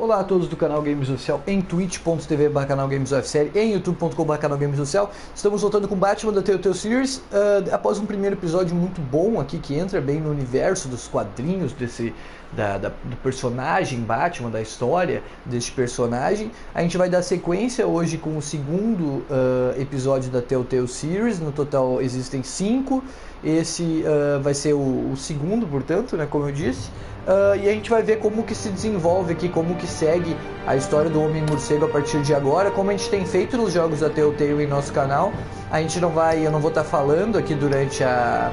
Olá a todos do canal Games Oficial em twitch.tv/canal Games Oficial e em youtube.com/canal Games Oficial. Estamos voltando com Batman da Telltale Series, após um primeiro episódio muito bom aqui, que entra bem no universo dos quadrinhos do personagem Batman, da história deste personagem. A gente vai dar sequência hoje com o segundo episódio da Telltale Series. No total existem 5. Esse vai ser o segundo, portanto, né, como eu disse. E a gente vai ver como que se desenvolve aqui, como que segue a história do Homem-Morcego a partir de agora, como a gente tem feito nos jogos da Telltale em nosso canal. Eu não vou estar falando aqui durante a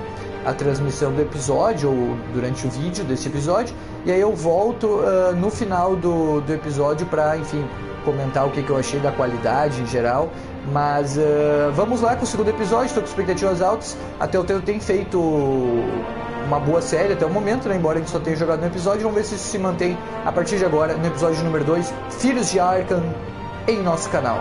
transmissão do episódio, ou durante o vídeo desse episódio, e aí eu volto no final do episódio para, enfim, comentar o que eu achei da qualidade em geral. Mas vamos lá com o segundo episódio. Estou com expectativas altas. A Telltale tem feito uma boa série até o momento, né? Embora a gente só tenha jogado no episódio. Vamos ver se isso se mantém a partir de agora no episódio número 2, Filhos de Arkham, em nosso canal.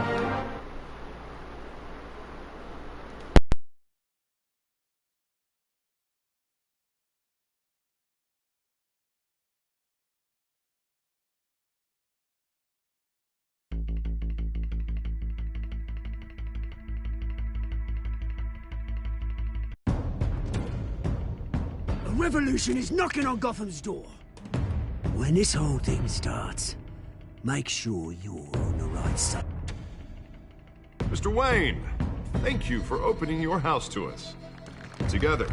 A revolution is knocking on Gotham's door. When this whole thing starts, make sure you're on the right side. Mr. Wayne, thank you for opening your house to us. Together,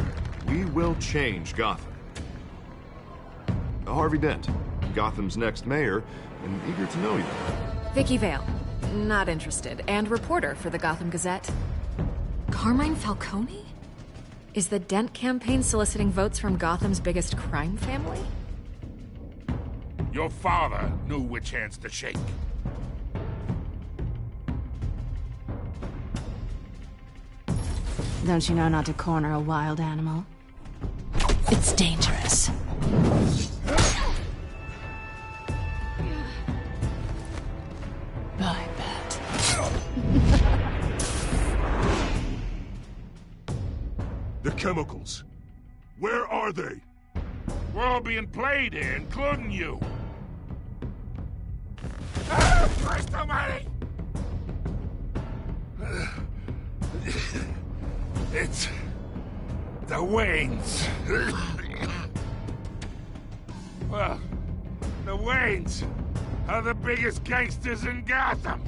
we will change Gotham. Harvey Dent, Gotham's next mayor, and eager to know you. Vicky Vale, not interested, and reporter for the Gotham Gazette. Carmine Falcone? Is the Dent campaign soliciting votes from Gotham's biggest crime family? Your father knew which hands to shake. Don't you know not to corner a wild animal? It's dangerous. I bet. The chemicals. Where are they? We're all being played here, including you. Ah, Christ almighty! It's the Waynes. Well, the Waynes are the biggest gangsters in Gotham.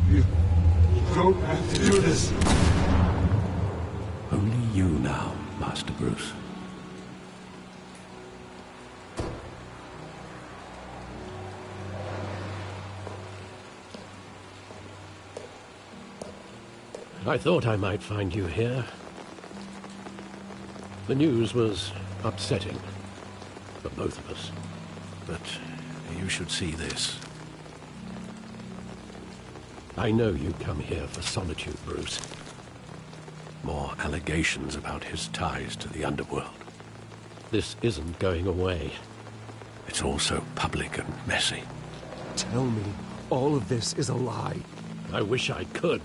You don't have to do this. Only you now, Master Bruce. I thought I might find you here. The news was upsetting for both of us. But you should see this. I know you come here for solitude, Bruce. More allegations about his ties to the underworld. This isn't going away. It's all so public and messy. Tell me all of this is a lie. I wish I could.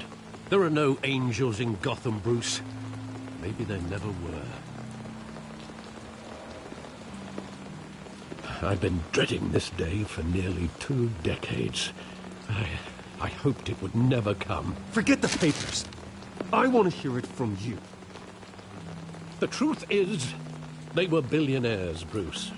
There are no angels in Gotham, Bruce. Maybe there never were. I've been dreading this day for nearly 2 decades. I hoped it would never come. Forget the papers. I want to hear it from you. The truth is, they were billionaires, Bruce.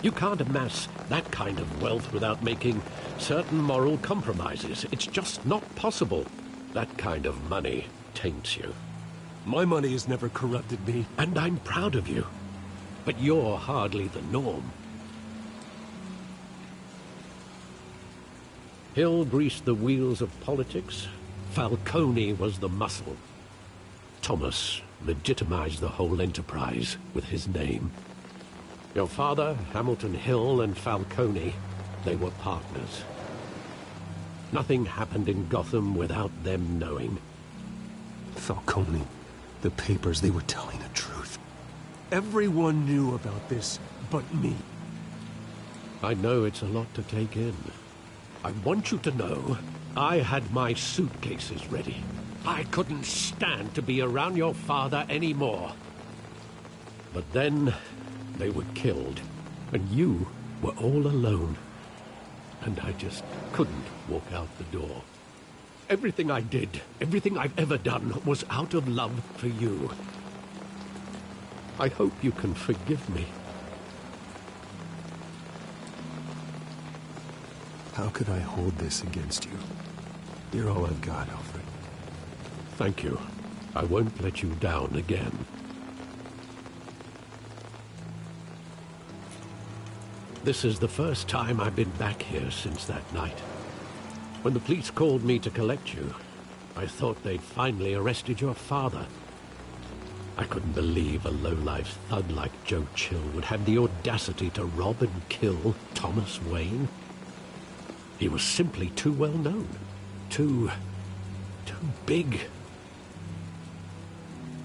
You can't amass that kind of wealth without making certain moral compromises. It's just not possible. That kind of money taints you. My money has never corrupted me. And I'm proud of you. But you're hardly the norm. Hill greased the wheels of politics. Falcone was the muscle. Thomas legitimized the whole enterprise with his name. Your father, Hamilton Hill, and Falcone, they were partners. Nothing happened in Gotham without them knowing. Falcone, the papers, they were telling the truth. Everyone knew about this but me. I know it's a lot to take in. I want you to know I had my suitcases ready. I couldn't stand to be around your father anymore. But then they were killed, and you were all alone. And I just couldn't walk out the door. Everything I did, everything I've ever done, was out of love for you. I hope you can forgive me. How could I hold this against you? You're all I've got, Alfred. Thank you. I won't let you down again. This is the first time I've been back here since that night. When the police called me to collect you, I thought they'd finally arrested your father. I couldn't believe a low-life thug like Joe Chill would have the audacity to rob and kill Thomas Wayne. He was simply too well known. Too big.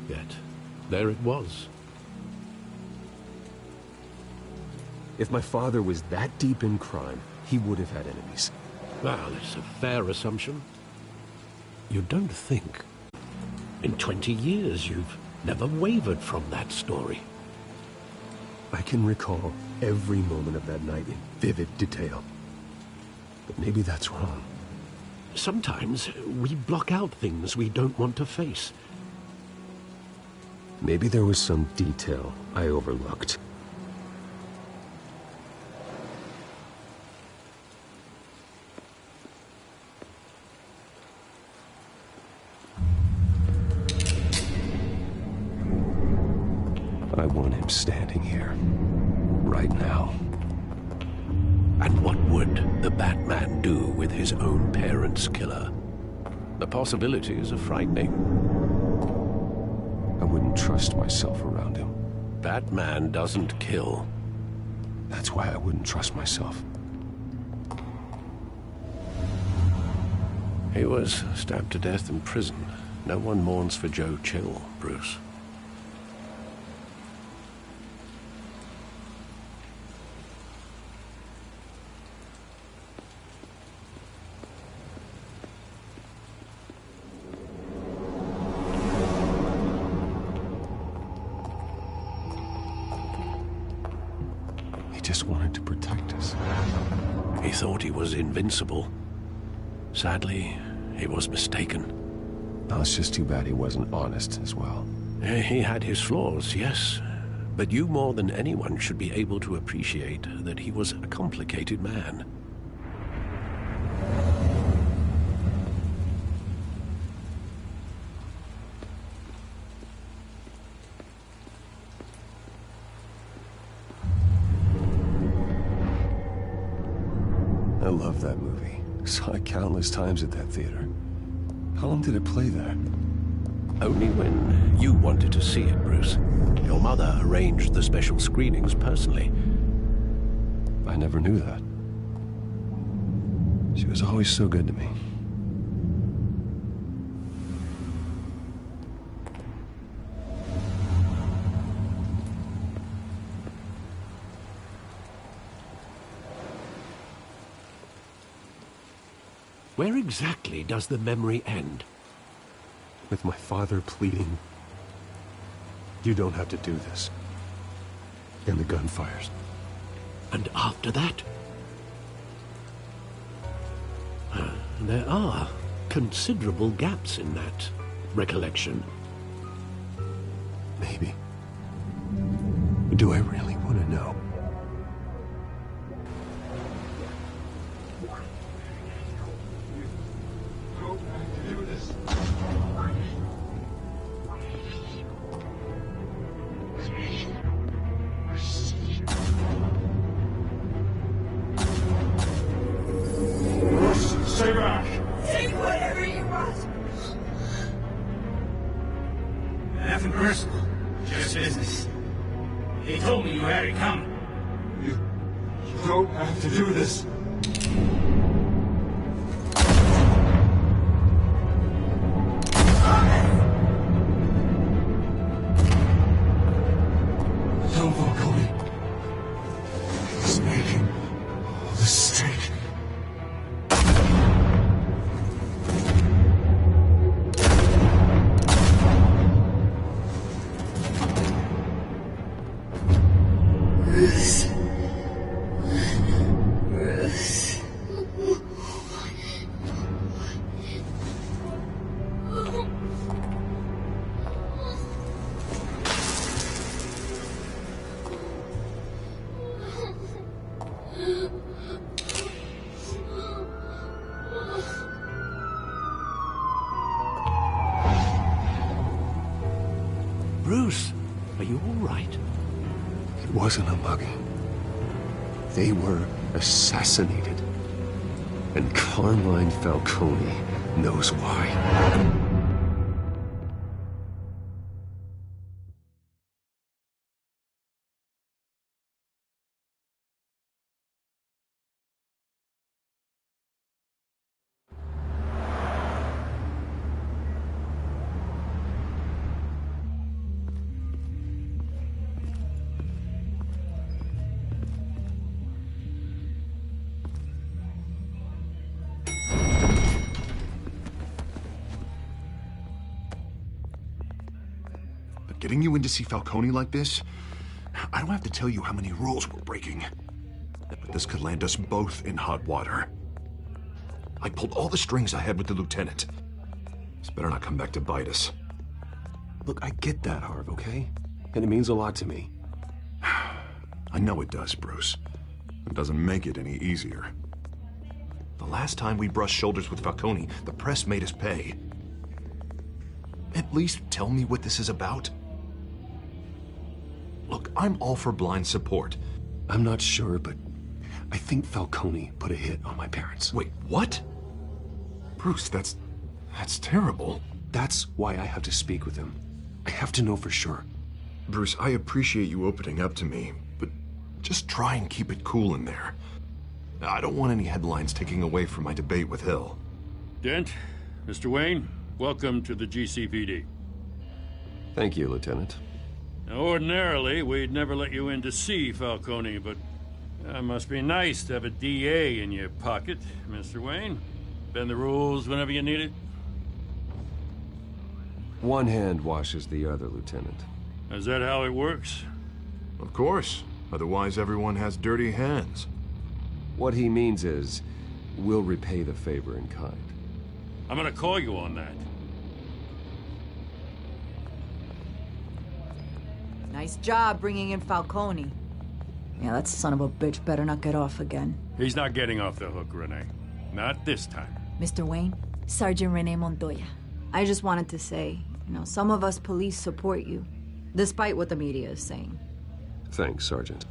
Yet, there it was. If my father was that deep in crime, he would have had enemies. Well, it's a fair assumption. You don't think. In 20 years, you've never wavered from that story. I can recall every moment of that night in vivid detail. But maybe that's wrong. Sometimes we block out things we don't want to face. Maybe there was some detail I overlooked. I want him standing here, right now. And what would the Batman do with his own parents' killer? The possibilities are frightening. I wouldn't trust myself around him. Batman doesn't kill. That's why I wouldn't trust myself. He was stabbed to death in prison. No one mourns for Joe Chill, Bruce. Just wanted to protect us. He thought he was invincible. Sadly, he was mistaken. Oh, it's just too bad he wasn't honest as well. He had his flaws, yes. But you more than anyone should be able to appreciate that he was a complicated man. I love that movie. Saw it countless times at that theater. How long did it play there? Only when you wanted to see it, Bruce. Your mother arranged the special screenings personally. I never knew that. She was always so good to me. Where exactly does the memory end? With my father pleading, "You don't have to do this." And the gun fires. And after that? There are considerable gaps in that recollection. Maybe. Do I really want to know? Nothing personal. Just business. He told me you had it coming. You don't have to do this. No, Falcone. He's making a mistake. Bruce, are you all right? It wasn't a mugging. They were assassinated. And Carmine Falcone knows why. Getting you in to see Falcone like this? I don't have to tell you how many rules we're breaking. But this could land us both in hot water. I pulled all the strings I had with the lieutenant. This better not come back to bite us. Look, I get that, Harv, okay? And it means a lot to me. I know it does, Bruce. It doesn't make it any easier. The last time we brushed shoulders with Falcone, the press made us pay. At least tell me what this is about. Look, I'm all for blind support. I'm not sure, but I think Falcone put a hit on my parents. Wait, what? Bruce, that's terrible. That's why I have to speak with him. I have to know for sure. Bruce, I appreciate you opening up to me, but just try and keep it cool in there. I don't want any headlines taking away from my debate with Hill. Dent, Mr. Wayne, welcome to the GCPD. Thank you, Lieutenant. Now, ordinarily, we'd never let you in to see Falcone, but it must be nice to have a DA in your pocket, Mr. Wayne. Bend the rules whenever you need it. One hand washes the other, Lieutenant. Is that how it works? Of course. Otherwise, everyone has dirty hands. What he means is, we'll repay the favor in kind. I'm gonna call you on that. Nice job bringing in Falcone. Yeah, that son of a bitch better not get off again. He's not getting off the hook, Renee. Not this time. Mr. Wayne, Sergeant Renee Montoya. I just wanted to say, some of us police support you, despite what the media is saying. Thanks, Sergeant.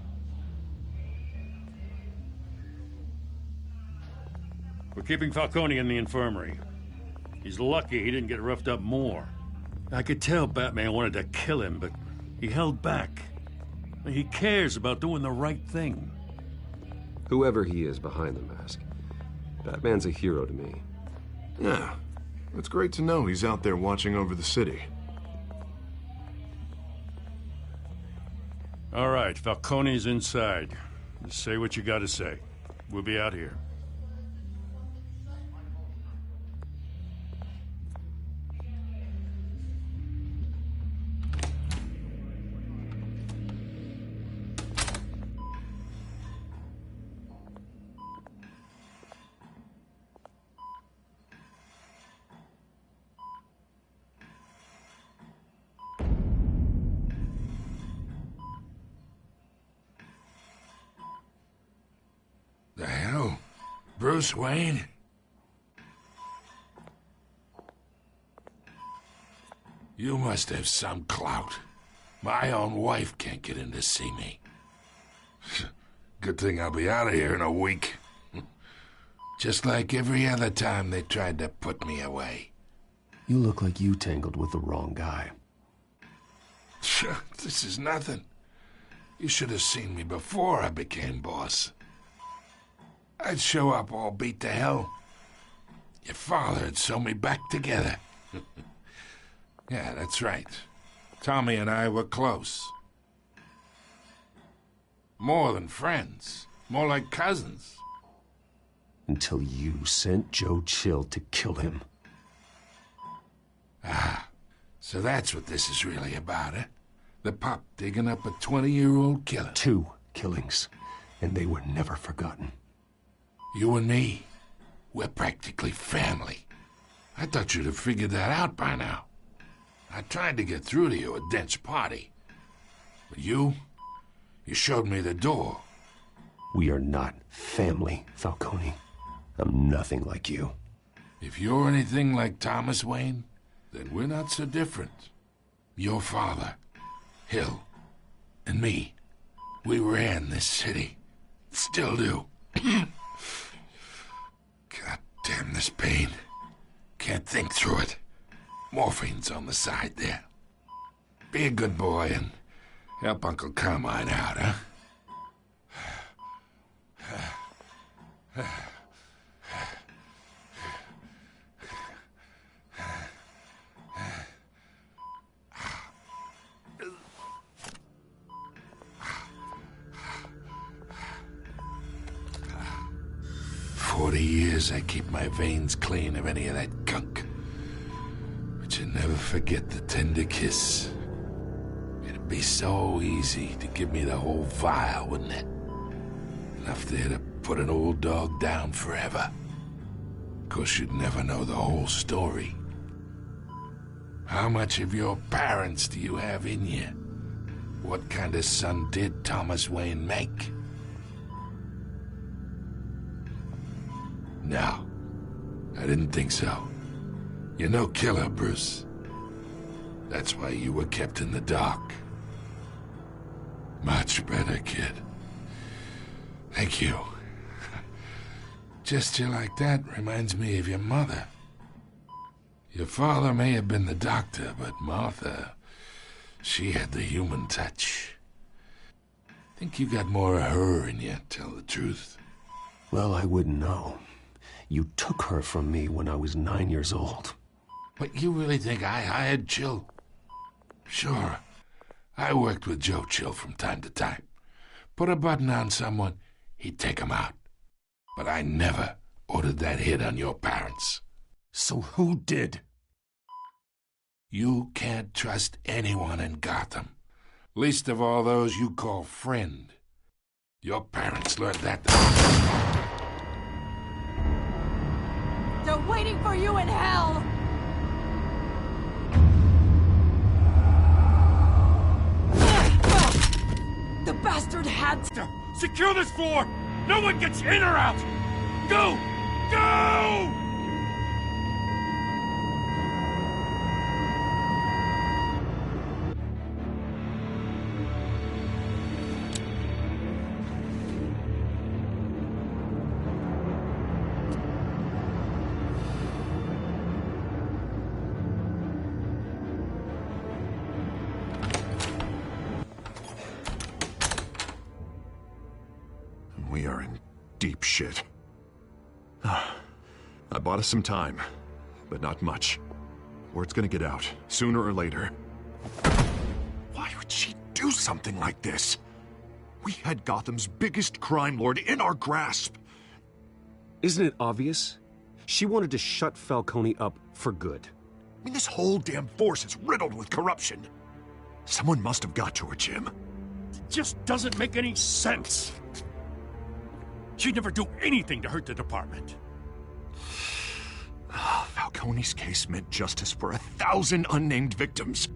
We're keeping Falcone in the infirmary. He's lucky he didn't get roughed up more. I could tell Batman wanted to kill him, but he held back. He cares about doing the right thing. Whoever he is behind the mask, Batman's a hero to me. Yeah, it's great to know he's out there watching over the city. All right, Falcone's inside. Just say what you gotta say. We'll be out here. The hell? Bruce Wayne? You must have some clout. My own wife can't get in to see me. Good thing I'll be out of here in a week. Just like every other time they tried to put me away. You look like you tangled with the wrong guy. This is nothing. You should have seen me before I became boss. I'd show up all beat to hell. Your father had sewn me back together. Yeah, that's right. Tommy and I were close. More than friends. More like cousins. Until you sent Joe Chill to kill him. Ah, so that's what this is really about, eh? The pup digging up a 20-year-old killer. 2 killings, and they were never forgotten. You and me, we're practically family. I thought you'd have figured that out by now. I tried to get through to you at Dent's party. But you showed me the door. We are not family, Falcone. I'm nothing like you. If you're anything like Thomas Wayne, then we're not so different. Your father, Hill, and me, we ran this city. Still do. God damn this pain. Can't think through it. Morphine's on the side there. Be a good boy and help Uncle Carmine out, huh? 40 years I keep my veins clean of any of that gunk. But you never forget the tender kiss. It'd be so easy to give me the whole vial, wouldn't it? Enough there to put an old dog down forever. Of course, you'd never know the whole story. How much of your parents do you have in you? What kind of son did Thomas Wayne make? No, I didn't think so. You're no killer, Bruce. That's why you were kept in the dark. Much better, kid. Thank you. Gesture like that reminds me of your mother. Your father may have been the doctor, but Martha, she had the human touch. Think you got more of her in you, tell the truth. Well, I wouldn't know. You took her from me when I was 9 years old. But you really think I hired Chill? Sure. I worked with Joe Chill from time to time. Put a button on someone, he'd take him out. But I never ordered that hit on your parents. So who did? You can't trust anyone in Gotham. Least of all those you call friend. Your parents learned that. They're waiting for you in hell! The bastard had to... Secure this floor! No one gets in or out! Go! Go! We are in deep shit. I bought us some time, but not much. Word's gonna get out, sooner or later. Why would she do something like this? We had Gotham's biggest crime lord in our grasp. Isn't it obvious? She wanted to shut Falcone up for good. I mean, this whole damn force is riddled with corruption. Someone must have got to her, Jim. It just doesn't make any sense. She'd never do anything to hurt the department. Falcone's case meant justice for 1,000 unnamed victims.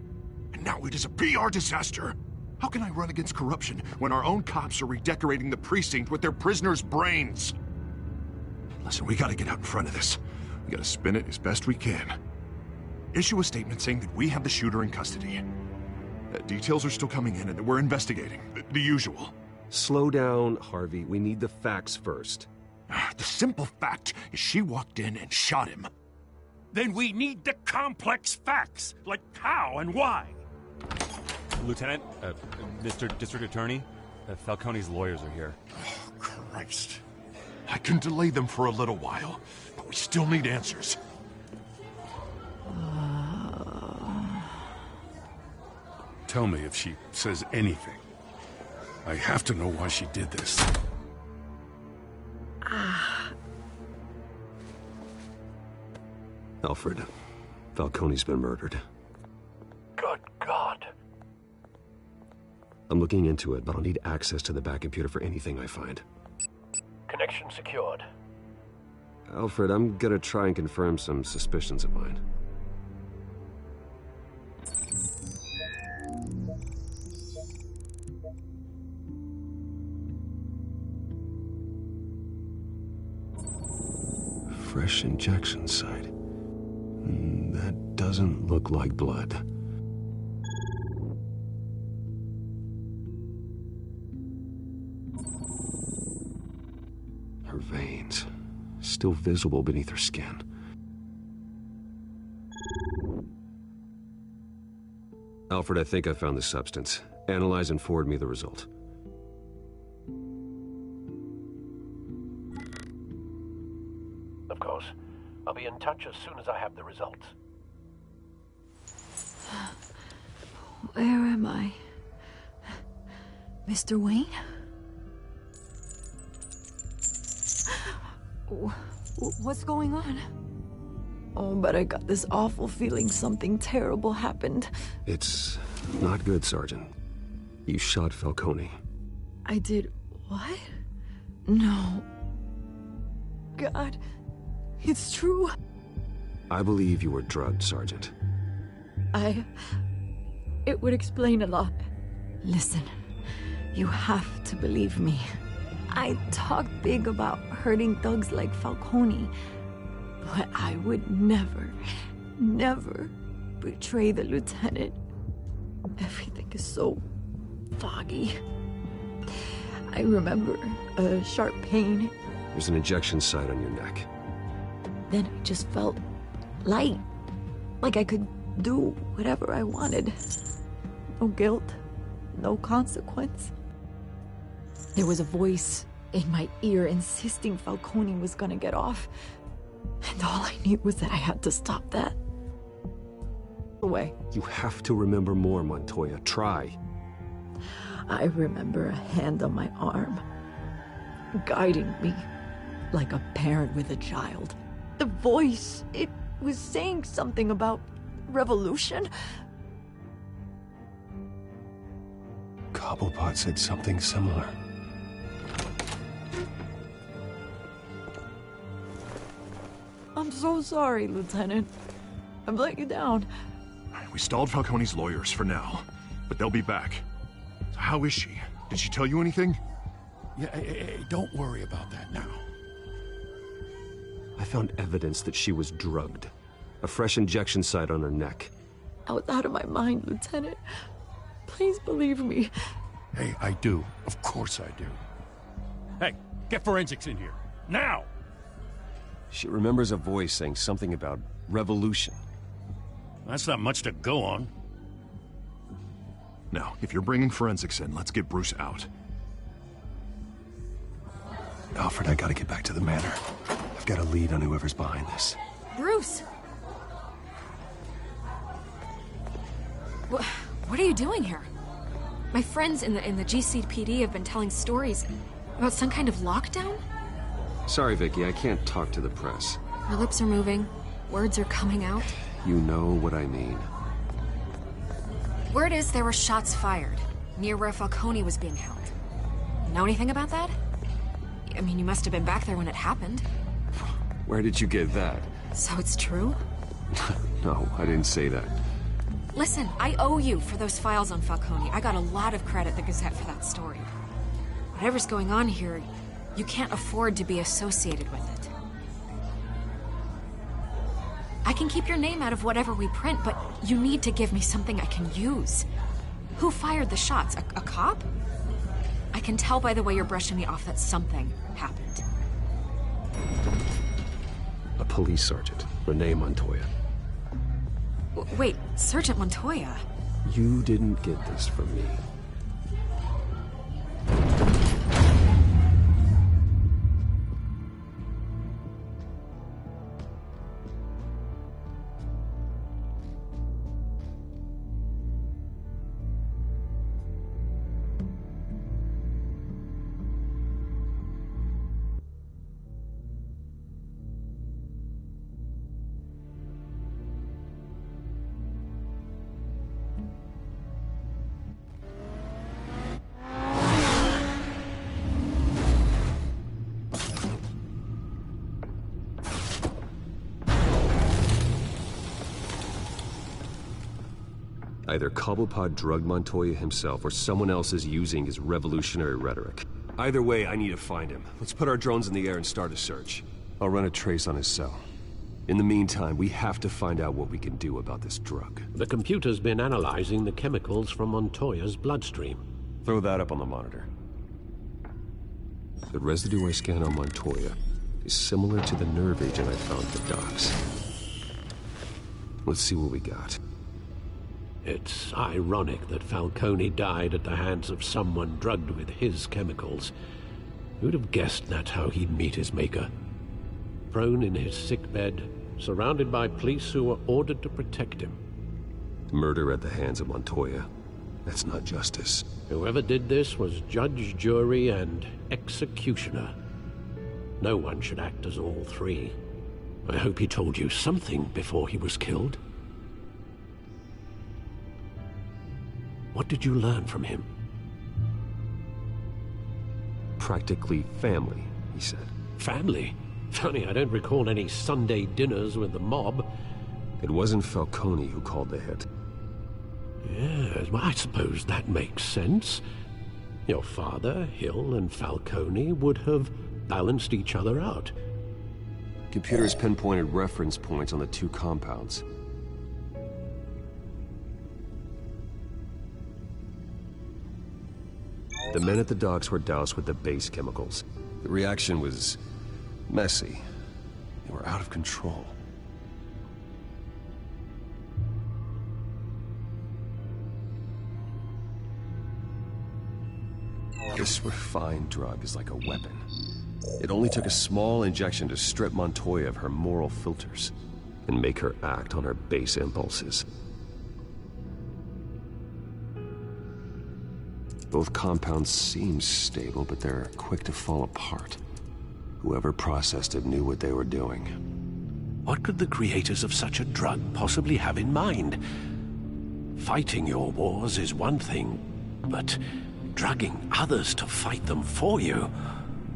And now it is a PR disaster. How can I run against corruption when our own cops are redecorating the precinct with their prisoners' brains? Listen, we gotta get out in front of this. We gotta spin it as best we can. Issue a statement saying that we have the shooter in custody. Details are still coming in and we're investigating. The usual. Slow down, Harvey. We need the facts first. The simple fact is she walked in and shot him. Then we need the complex facts, like how and why. Lieutenant, Mr. District Attorney, Falcone's lawyers are here. Oh, Christ. I can delay them for a little while, but we still need answers. Tell me if she says anything. I have to know why she did this. Alfred, Falcone's been murdered. Good God. I'm looking into it, but I'll need access to the back computer for anything I find. Connection secured. Alfred, I'm gonna try and confirm some suspicions of mine. Fresh injection site. That doesn't look like blood. Her veins, still visible beneath her skin. Alfred, I think I found the substance. Analyze and forward me the result. Of course. I'll be in touch as soon as I have the results. Where am I? Mr. Wayne? What's going on? Oh, but I got this awful feeling something terrible happened. It's not good, Sergeant. You shot Falcone. I did what? No. God, it's true. I believe you were drugged, Sergeant. It would explain a lot. Listen, you have to believe me. I talk big about hurting thugs like Falcone, but I would never, never betray the lieutenant. Everything is so foggy. I remember a sharp pain. There's an injection site on your neck. Then I just felt light, like I could do whatever I wanted. No guilt, no consequence. There was a voice in my ear insisting Falcone was gonna get off. And all I knew was that I had to stop that. Away. You have to remember more, Montoya. Try. I remember a hand on my arm, guiding me like a parent with a child. The voice, it was saying something about revolution. Cobblepot said something similar. I'm so sorry, Lieutenant. I've let you down. We stalled Falcone's lawyers for now, but they'll be back. So how is she? Did she tell you anything? Yeah, hey, don't worry about that now. I found evidence that she was drugged. A fresh injection site on her neck. I was out of my mind, Lieutenant. Please believe me. Hey, I do. Of course I do. Hey, get forensics in here. Now! She remembers a voice saying something about revolution. That's not much to go on. Now, if you're bringing forensics in, let's get Bruce out. Alfred, I gotta get back to the manor. I've got a lead on whoever's behind this. Bruce! What are you doing here? My friends in the GCPD have been telling stories about some kind of lockdown? Sorry, Vicky, I can't talk to the press. Your lips are moving. Words are coming out. You know what I mean. Word is there were shots fired near where Falcone was being held. Know anything about that? I mean, you must have been back there when it happened. Where did you get that? So it's true? No, I didn't say that. Listen, I owe you for those files on Falcone. I got a lot of credit at the Gazette for that story. Whatever's going on here, you can't afford to be associated with it. I can keep your name out of whatever we print, but you need to give me something I can use. Who fired the shots? A cop? I can tell by the way you're brushing me off that something happened. A police sergeant, Renee Montoya. Wait, Sergeant Montoya? You didn't get this from me. Either Cobblepot drugged Montoya himself, or someone else is using his revolutionary rhetoric. Either way, I need to find him. Let's put our drones in the air and start a search. I'll run a trace on his cell. In the meantime, we have to find out what we can do about this drug. The computer's been analyzing the chemicals from Montoya's bloodstream. Throw that up on the monitor. The residue I scan on Montoya is similar to the nerve agent I found at the docks. Let's see what we got. It's ironic that Falcone died at the hands of someone drugged with his chemicals. Who'd have guessed that's how he'd meet his maker? Prone in his sickbed, surrounded by police who were ordered to protect him. Murder at the hands of Montoya. That's not justice. Whoever did this was judge, jury, and executioner. No one should act as all three. I hope he told you something before he was killed. What did you learn from him? Practically family, he said. Family? Funny, I don't recall any Sunday dinners with the mob. It wasn't Falcone who called the hit. Yes, well, I suppose that makes sense. Your father, Hill, and Falcone would have balanced each other out. Computers pinpointed reference points on the two compounds. The men at the docks were doused with the base chemicals. The reaction was messy. They were out of control. This refined drug is like a weapon. It only took a small injection to strip Montoya of her moral filters and make her act on her base impulses. Both compounds seem stable, but they're quick to fall apart. Whoever processed it knew what they were doing. What could the creators of such a drug possibly have in mind? Fighting your wars is one thing, but drugging others to fight them for you?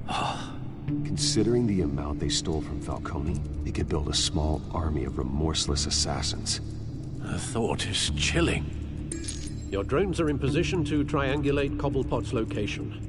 Oh. Considering the amount they stole from Falcone, they could build a small army of remorseless assassins. The thought is chilling. Your drones are in position to triangulate Cobblepot's location.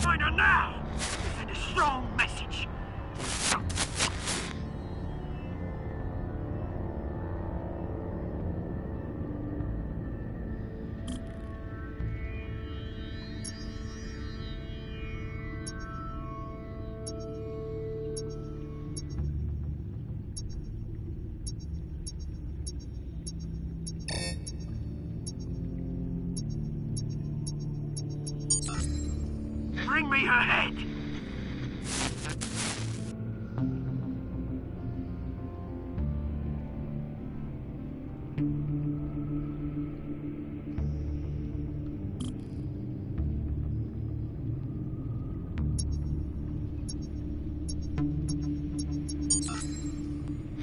Find her now! Send a strong message. bring me her head!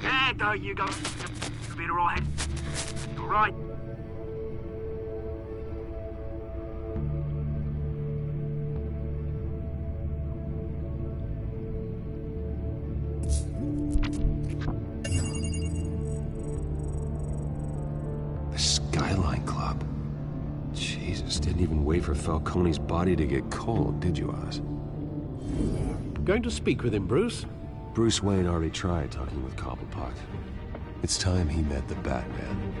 Yeah, there you go. You'll be alright. You alright? Didn't even wait for Falcone's body to get cold, did you, Oz? Going to speak with him, Bruce? Bruce Wayne already tried talking with Cobblepot. It's time he met the Batman.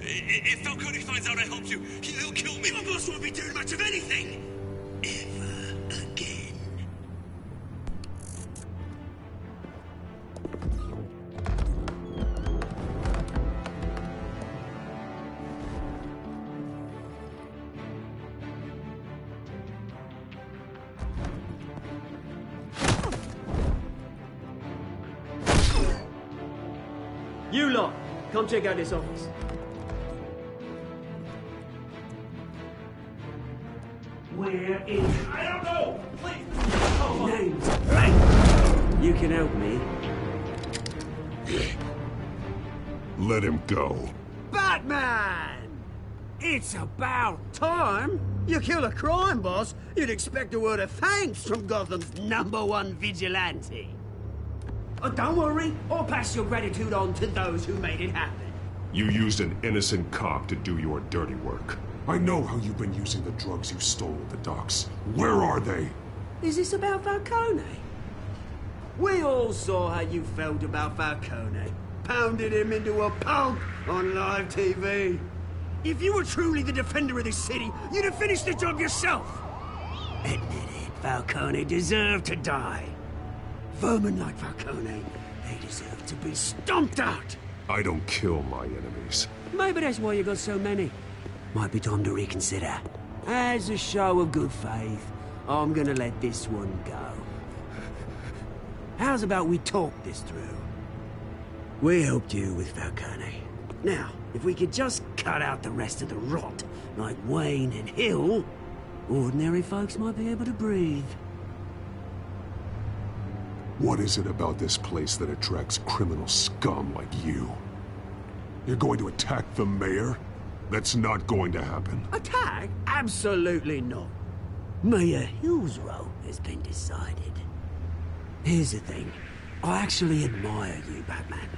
If Falcone finds out I helped you, he'll kill me. My boss won't be doing much of anything. Ever again. You lot, come check out this office. Where is... I don't know! Please! Names! Right! You can help me. Let him go. Batman! It's about time! You kill a crime boss, you'd expect a word of thanks from Gotham's #1 vigilante. Oh, don't worry, I'll pass your gratitude on to those who made it happen. You used an innocent cop to do your dirty work. I know how you've been using the drugs you stole at the docks. Where are they? Is this about Falcone? We all saw how you felt about Falcone. Pounded him into a pulp on live TV. If you were truly the defender of this city, you'd have finished the job yourself. Admit it, Falcone deserved to die. Vermin like Falcone, they deserve to be stomped out. I don't kill my enemies. Maybe that's why you got so many. Might be time to reconsider. As a show of good faith, I'm gonna let this one go. How's about we talk this through? We helped you with Falcone. Now, if we could just cut out the rest of the rot, like Wayne and Hill, ordinary folks might be able to breathe. What is it about this place that attracts criminal scum like you? You're going to attack the mayor? That's not going to happen. Attack? Absolutely not. Mayor Hill's role has been decided. Here's the thing. I actually admire you, Batman.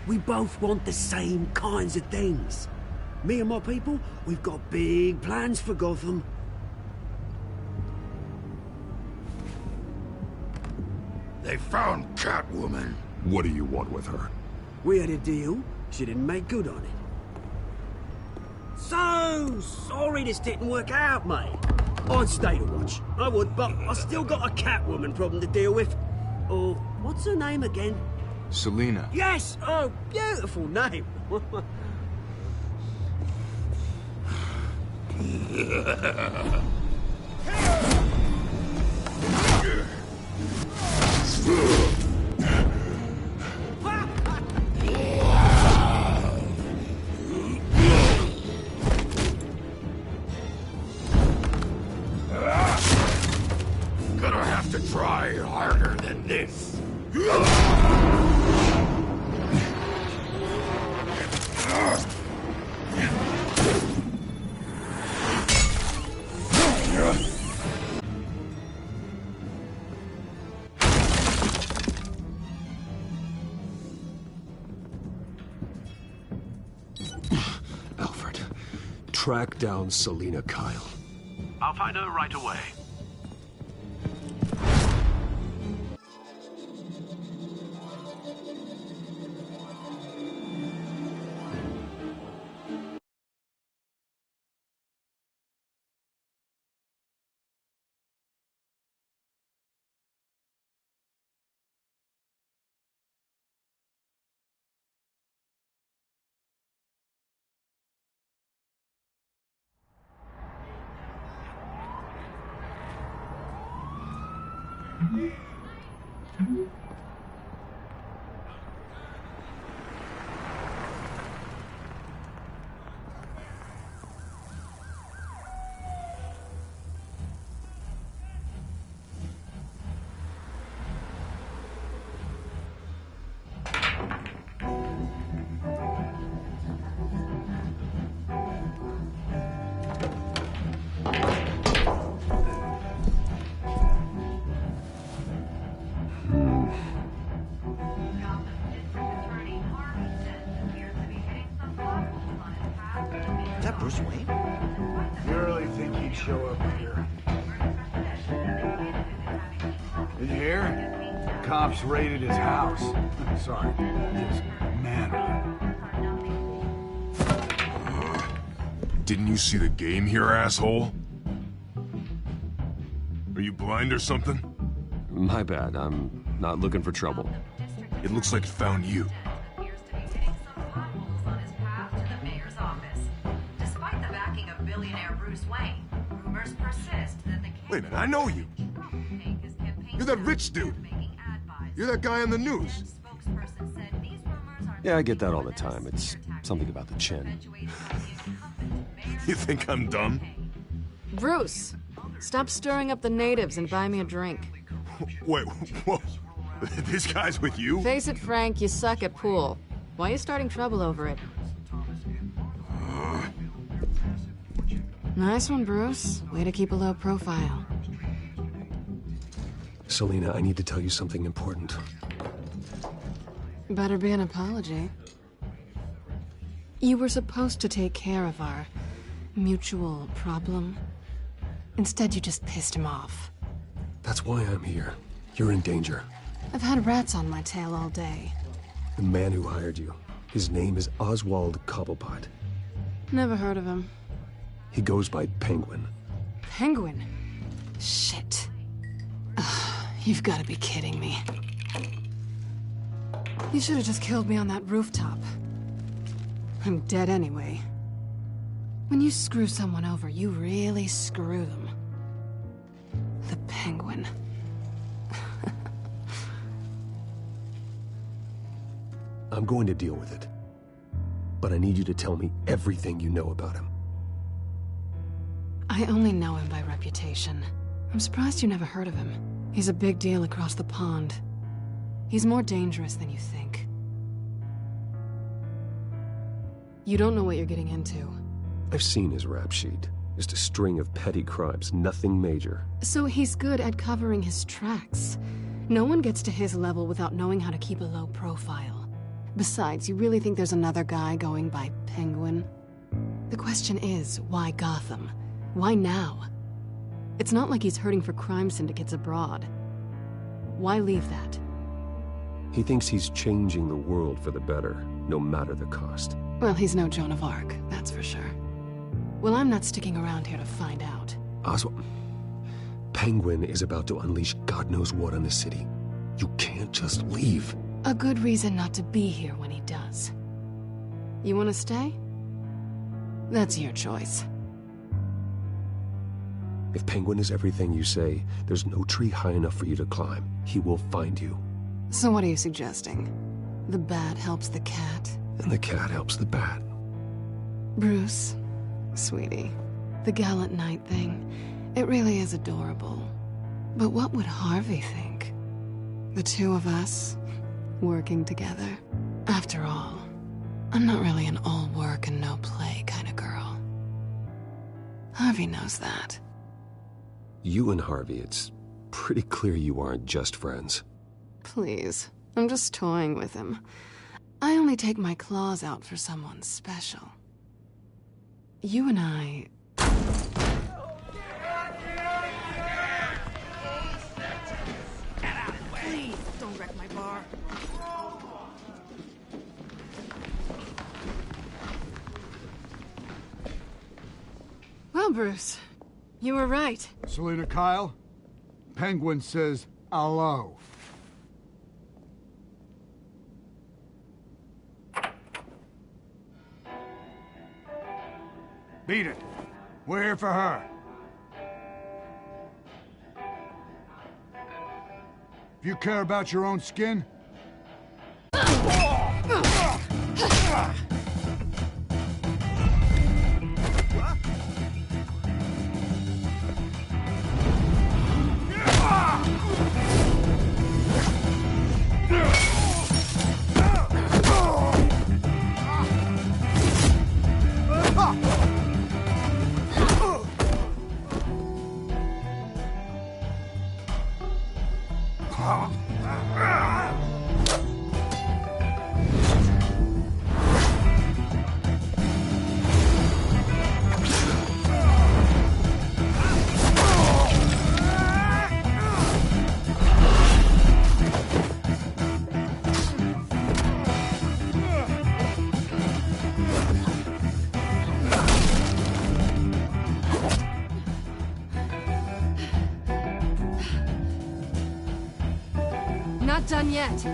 We both want the same kinds of things. Me and my people, we've got big plans for Gotham. They found Catwoman. What do you want with her? We had a deal. She didn't make good on it. So sorry this didn't work out, mate. I'd stay to watch. I would, but I still got a Catwoman problem to deal with. Oh, what's her name again? Selina. Yes! Oh, beautiful name. Gonna have to try harder than this. Alfred, track down Selina Kyle. I'll find her right away. Is that Bruce Wayne? You really think he'd show up here? Did you hear? Cops raided his house. Sorry, his manor. Didn't you see the game here, asshole? Are you blind or something? My bad. I'm not looking for trouble. It looks like it found you. Wait a minute, I know you. You're that rich dude. You're that guy on the news. Yeah, I get that all the time. It's something about the chin. You think I'm dumb? Bruce, stop stirring up the natives and buy me a drink. Wait, whoa. This guy's with you? Face it, Frank, you suck at pool. Why are you starting trouble over it? Nice one, Bruce. Way to keep a low profile. Selina, I need to tell you something important. Better be an apology. You were supposed to take care of our mutual problem. Instead, you just pissed him off. That's why I'm here. You're in danger. I've had rats on my tail all day. The man who hired you. His name is Oswald Cobblepot. Never heard of him. He goes by Penguin. Penguin? Shit. Ugh, you've got to be kidding me. You should have just killed me on that rooftop. I'm dead anyway. When you screw someone over, you really screw them. The Penguin. I'm going to deal with it. But I need you to tell me everything you know about him. I only know him by reputation. I'm surprised you never heard of him. He's a big deal across the pond. He's more dangerous than you think. You don't know what you're getting into. I've seen his rap sheet. Just a string of petty crimes, nothing major. So he's good at covering his tracks. No one gets to his level without knowing how to keep a low profile. Besides, you really think there's another guy going by Penguin? The question is, why Gotham? Why now? It's not like he's hurting for crime syndicates abroad. Why leave that? He thinks he's changing the world for the better, no matter the cost. Well, he's no Joan of Arc, that's for sure. Well, I'm not sticking around here to find out. Oswald, Penguin is about to unleash God knows what on the city. You can't just leave. A good reason not to be here when he does. You want to stay? That's your choice. If Penguin is everything you say, there's no tree high enough for you to climb. He will find you. So what are you suggesting? The bat helps the cat? And the cat helps the bat. Bruce, sweetie, the gallant knight thing, it really is adorable. But what would Harvey think? The two of us, working together? After all, I'm not really an all work and no play kind of girl. Harvey knows that. You and Harvey, it's pretty clear you aren't just friends. Please, I'm just toying with him. I only take my claws out for someone special. You and I... Please, don't wreck my bar. Well, Bruce, you were right. Selina Kyle, Penguin says hello. Beat it. We're here for her. If you care about your own skin... Not done yet.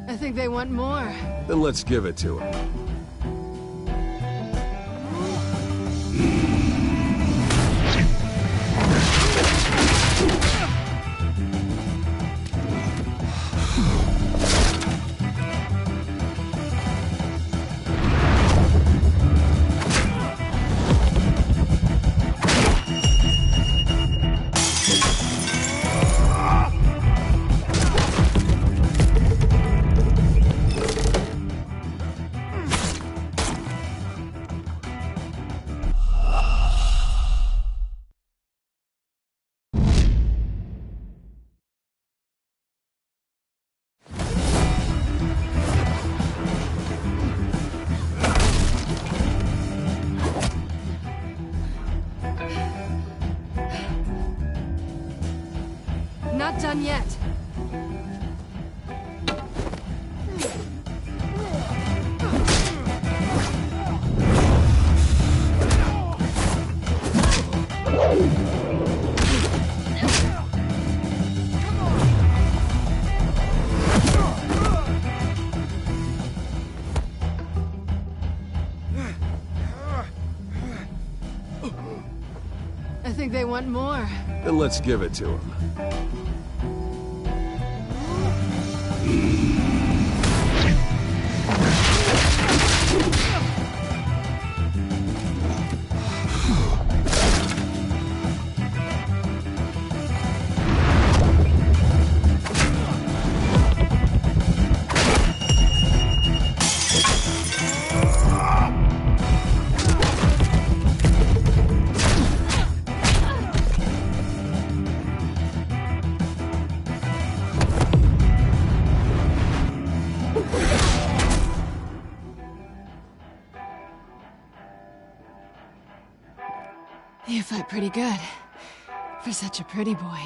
I think they want more. Then let's give it to them. Not done yet. I think they want more. Then let's give it to them. You fight pretty good, for such a pretty boy.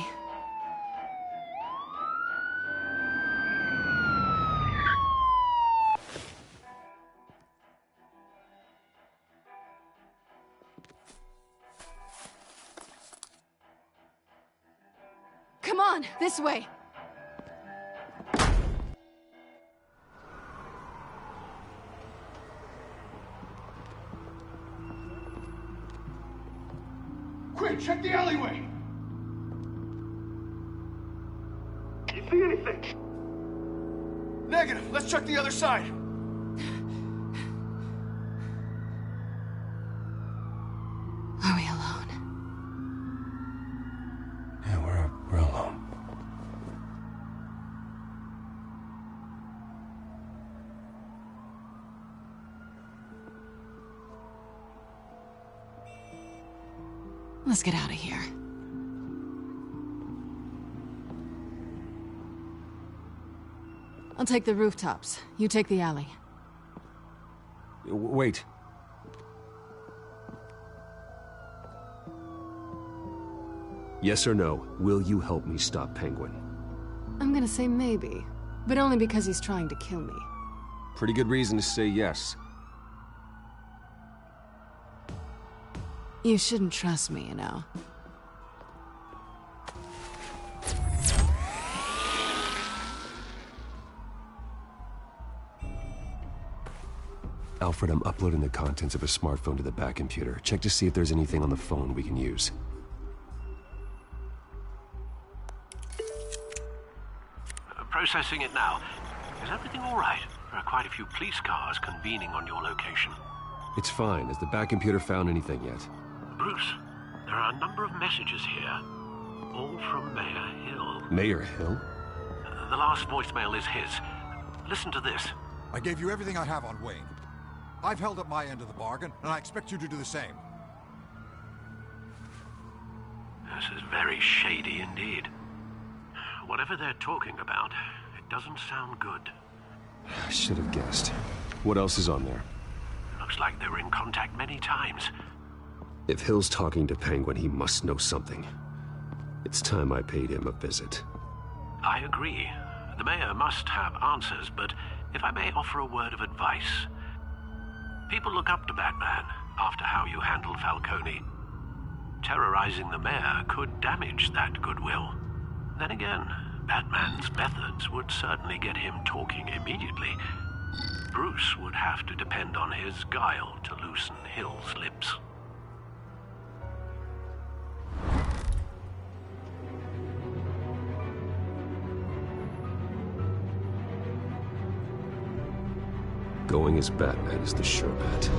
Come on, this way. Quick, check the alleyway! You see anything? Negative. Let's check the other side. Are we alone? Yeah, we're alone. Let's get out of here. I'll take the rooftops. You take the alley. Wait. Yes or no, will you help me stop Penguin? I'm gonna say maybe, but only because he's trying to kill me. Pretty good reason to say yes. You shouldn't trust me, you know. Alfred, I'm uploading the contents of a smartphone to the back computer. Check to see if there's anything on the phone we can use. Processing it now. Is everything all right? There are quite a few police cars convening on your location. It's fine. Has the back computer found anything yet? Bruce, there are a number of messages here. All from Mayor Hill. Mayor Hill? The last voicemail is his. Listen to this. I gave you everything I have on Wayne. I've held up my end of the bargain, and I expect you to do the same. This is very shady indeed. Whatever they're talking about, it doesn't sound good. I should have guessed. What else is on there? Looks like they were in contact many times. If Hill's talking to Penguin, he must know something. It's time I paid him a visit. I agree. The mayor must have answers, but if I may offer a word of advice. People look up to Batman after how you handled Falcone. Terrorizing the mayor could damage that goodwill. Then again, Batman's methods would certainly get him talking immediately. Bruce would have to depend on his guile to loosen Hill's lips. Going as Batman is the sure bet.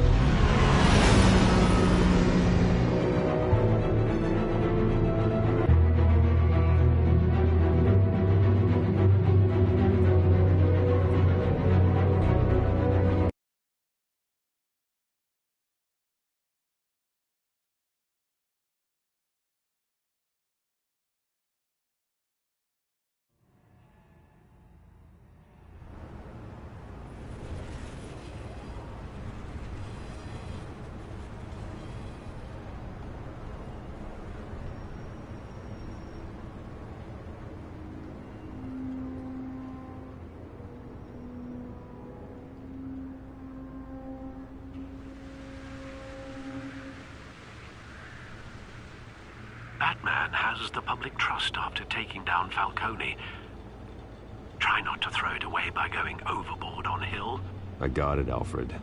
Batman has the public trust after taking down Falcone. Try not to throw it away by going overboard on Hill. I got it, Alfred.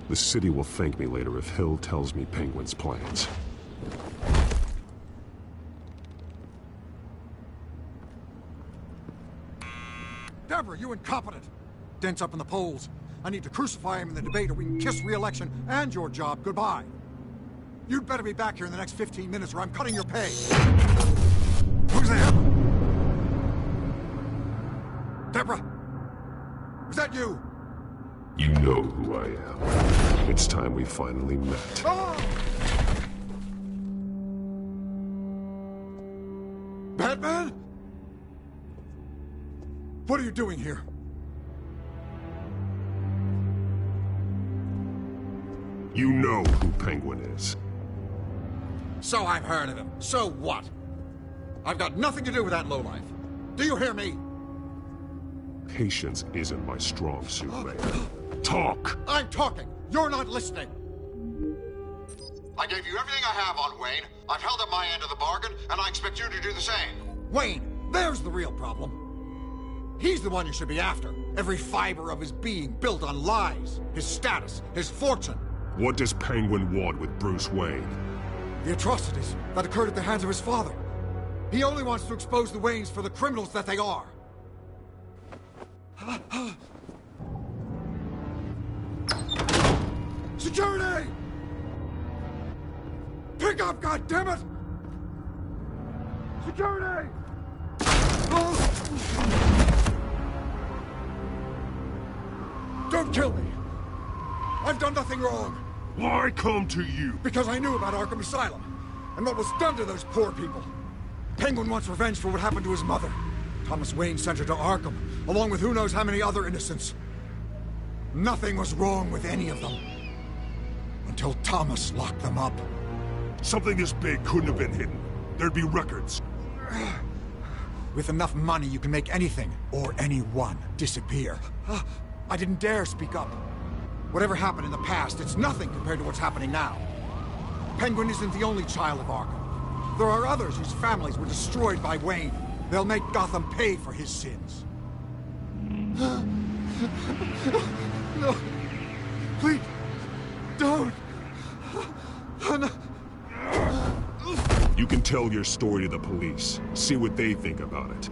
The city will thank me later if Hill tells me Penguin's plans. Deborah, you incompetent! Dent's up in the polls. I need to crucify him in the debate or we can kiss re-election and your job goodbye. You'd better be back here in the next 15 minutes or I'm cutting your pay. Who's there? Deborah? Was that you? You know who I am. It's time we finally met. Oh! Batman? What are you doing here? You know who Penguin is. So I've heard of him. So what? I've got nothing to do with that lowlife. Do you hear me? Patience isn't my strong suit, Mayor. Talk! I'm talking. You're not listening. I gave you everything I have on Wayne. I've held up my end of the bargain, and I expect you to do the same. Wayne, there's the real problem. He's the one you should be after. Every fiber of his being built on lies. His status, his fortune. What does Penguin want with Bruce Wayne? The atrocities that occurred at the hands of his father. He only wants to expose the Waynes for the criminals that they are. Security! Pick up, goddammit! Security! Don't kill me! I've done nothing wrong! Why come to you? Because I knew about Arkham Asylum, and what was done to those poor people. Penguin wants revenge for what happened to his mother. Thomas Wayne sent her to Arkham, along with who knows how many other innocents. Nothing was wrong with any of them. Until Thomas locked them up. Something this big couldn't have been hidden. There'd be records. With enough money, you can make anything, or anyone, disappear. I didn't dare speak up. Whatever happened in the past, it's nothing compared to what's happening now. Penguin isn't the only child of Arkham. There are others whose families were destroyed by Wayne. They'll make Gotham pay for his sins. No. Please. Don't. No. You can tell your story to the police. See what they think about it.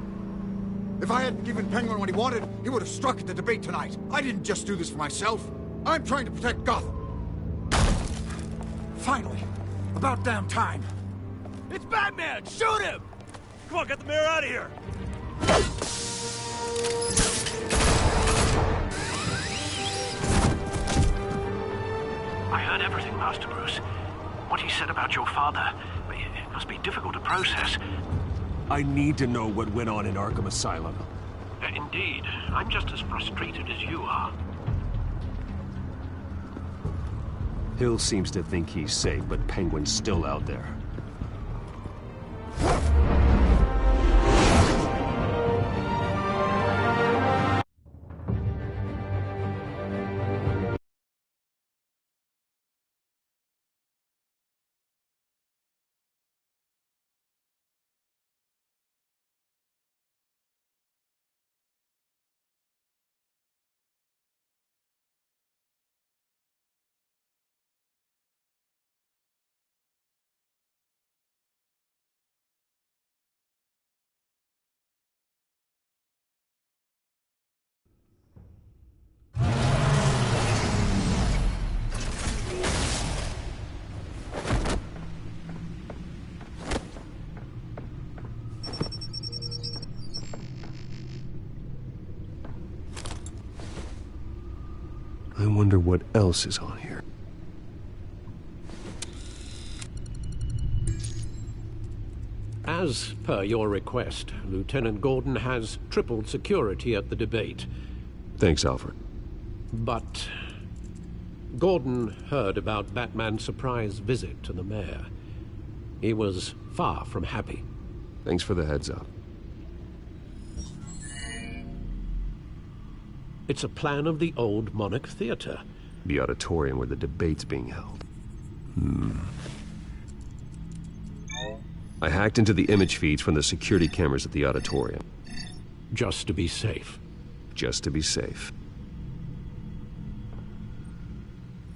If I hadn't given Penguin what he wanted, he would have struck at the debate tonight. I didn't just do this for myself. I'm trying to protect Gotham. Finally. About damn time. It's Batman! Shoot him! Come on, get the mayor out of here! I heard everything, Master Bruce. What he said about your father, it must be difficult to process. I need to know what went on in Arkham Asylum. Indeed. I'm just as frustrated as you are. Hill seems to think he's safe, but Penguin's still out there. I wonder what else is on here. As per your request, Lieutenant Gordon has tripled security at the debate. Thanks, Alfred. But Gordon heard about Batman's surprise visit to the mayor. He was far from happy. Thanks for the heads up. It's a plan of the old Monarch Theater. The auditorium where the debate's being held. I hacked into the image feeds from the security cameras at the auditorium. Just to be safe. Just to be safe.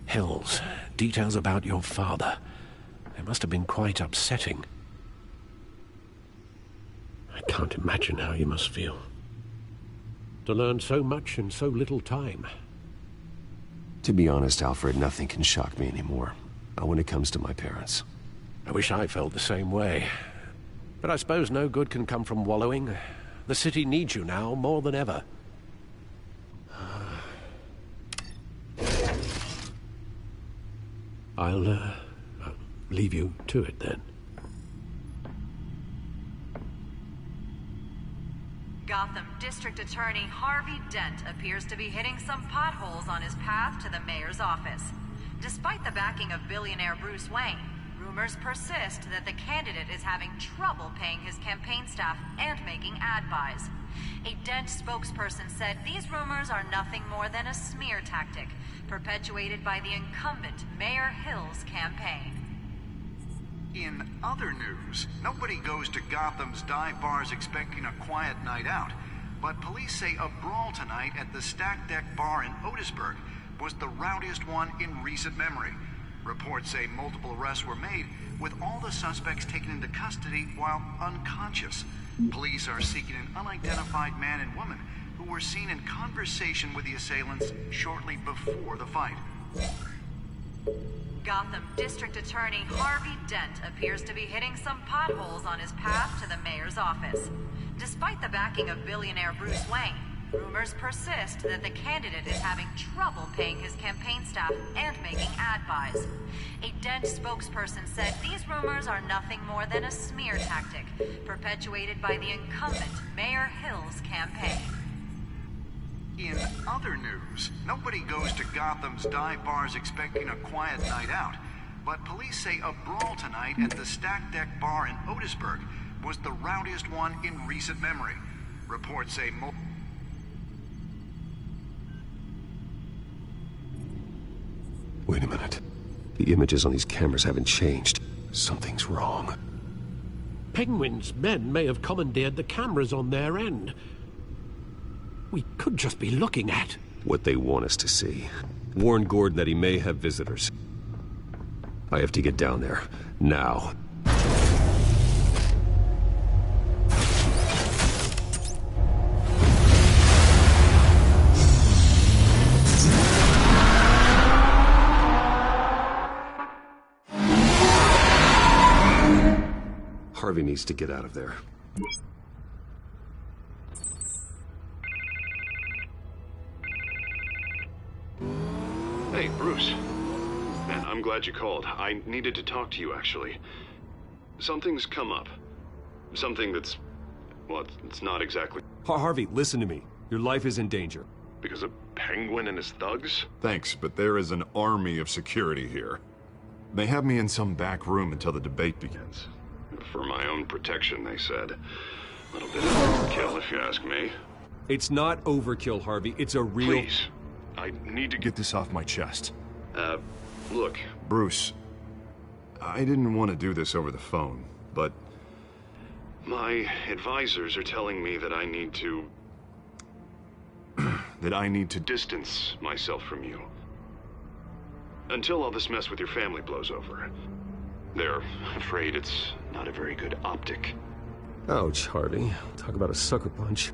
Hills, details about your father. They must have been quite upsetting. I can't imagine how you must feel. To learn so much in so little time. To be honest, Alfred, nothing can shock me anymore. Not when it comes to my parents. I wish I felt the same way. But I suppose no good can come from wallowing. The city needs you now more than ever. I'll leave you to it then. Gotham District Attorney Harvey Dent appears to be hitting some potholes on his path to the mayor's office. Despite the backing of billionaire Bruce Wayne, rumors persist that the candidate is having trouble paying his campaign staff and making ad buys. A Dent spokesperson said these rumors are nothing more than a smear tactic, perpetuated by the incumbent Mayor Hill's campaign. In other news, nobody goes to Gotham's dive bars expecting a quiet night out, but police say a brawl tonight at the Stack Deck Bar in Otisburg was the rowdiest one in recent memory. Reports say multiple arrests were made, with all the suspects taken into custody while unconscious. Police are seeking an unidentified man and woman who were seen in conversation with the assailants shortly before the fight. Gotham District Attorney Harvey Dent appears to be hitting some potholes on his path to the mayor's office. Despite the backing of billionaire Bruce Wayne, rumors persist that the candidate is having trouble paying his campaign staff and making ad buys. A Dent spokesperson said these rumors are nothing more than a smear tactic, perpetuated by the incumbent Mayor Hill's campaign. In other news, nobody goes to Gotham's dive bars expecting a quiet night out, but police say a brawl tonight at the Stack Deck Bar in Otisburg was the rowdiest one in recent memory. Reports say The images on these cameras haven't changed. Something's wrong. Penguin's men may have commandeered the cameras on their end. We could just be looking at what they want us to see. Warn Gordon that he may have visitors. I have to get down there. Now. Harvey needs to get out of there. Hey, Bruce. Man, I'm glad you called. I needed to talk to you, actually. Something's come up. Something that's... well, it's not exactly... Harvey, listen to me. Your life is in danger. Because of Penguin and his thugs? Thanks, but there is an army of security here. They have me in some back room until the debate begins. For my own protection, they said. A little bit of overkill, if you ask me. It's not overkill, Harvey. It's a real... Please. I need to get this off my chest. Look, Bruce. I didn't want to do this over the phone, but... my advisors are telling me that I need to... that I need to distance myself from you. Until all this mess with your family blows over. They're afraid it's not a very good optic. Ouch, Harvey. Talk about a sucker punch.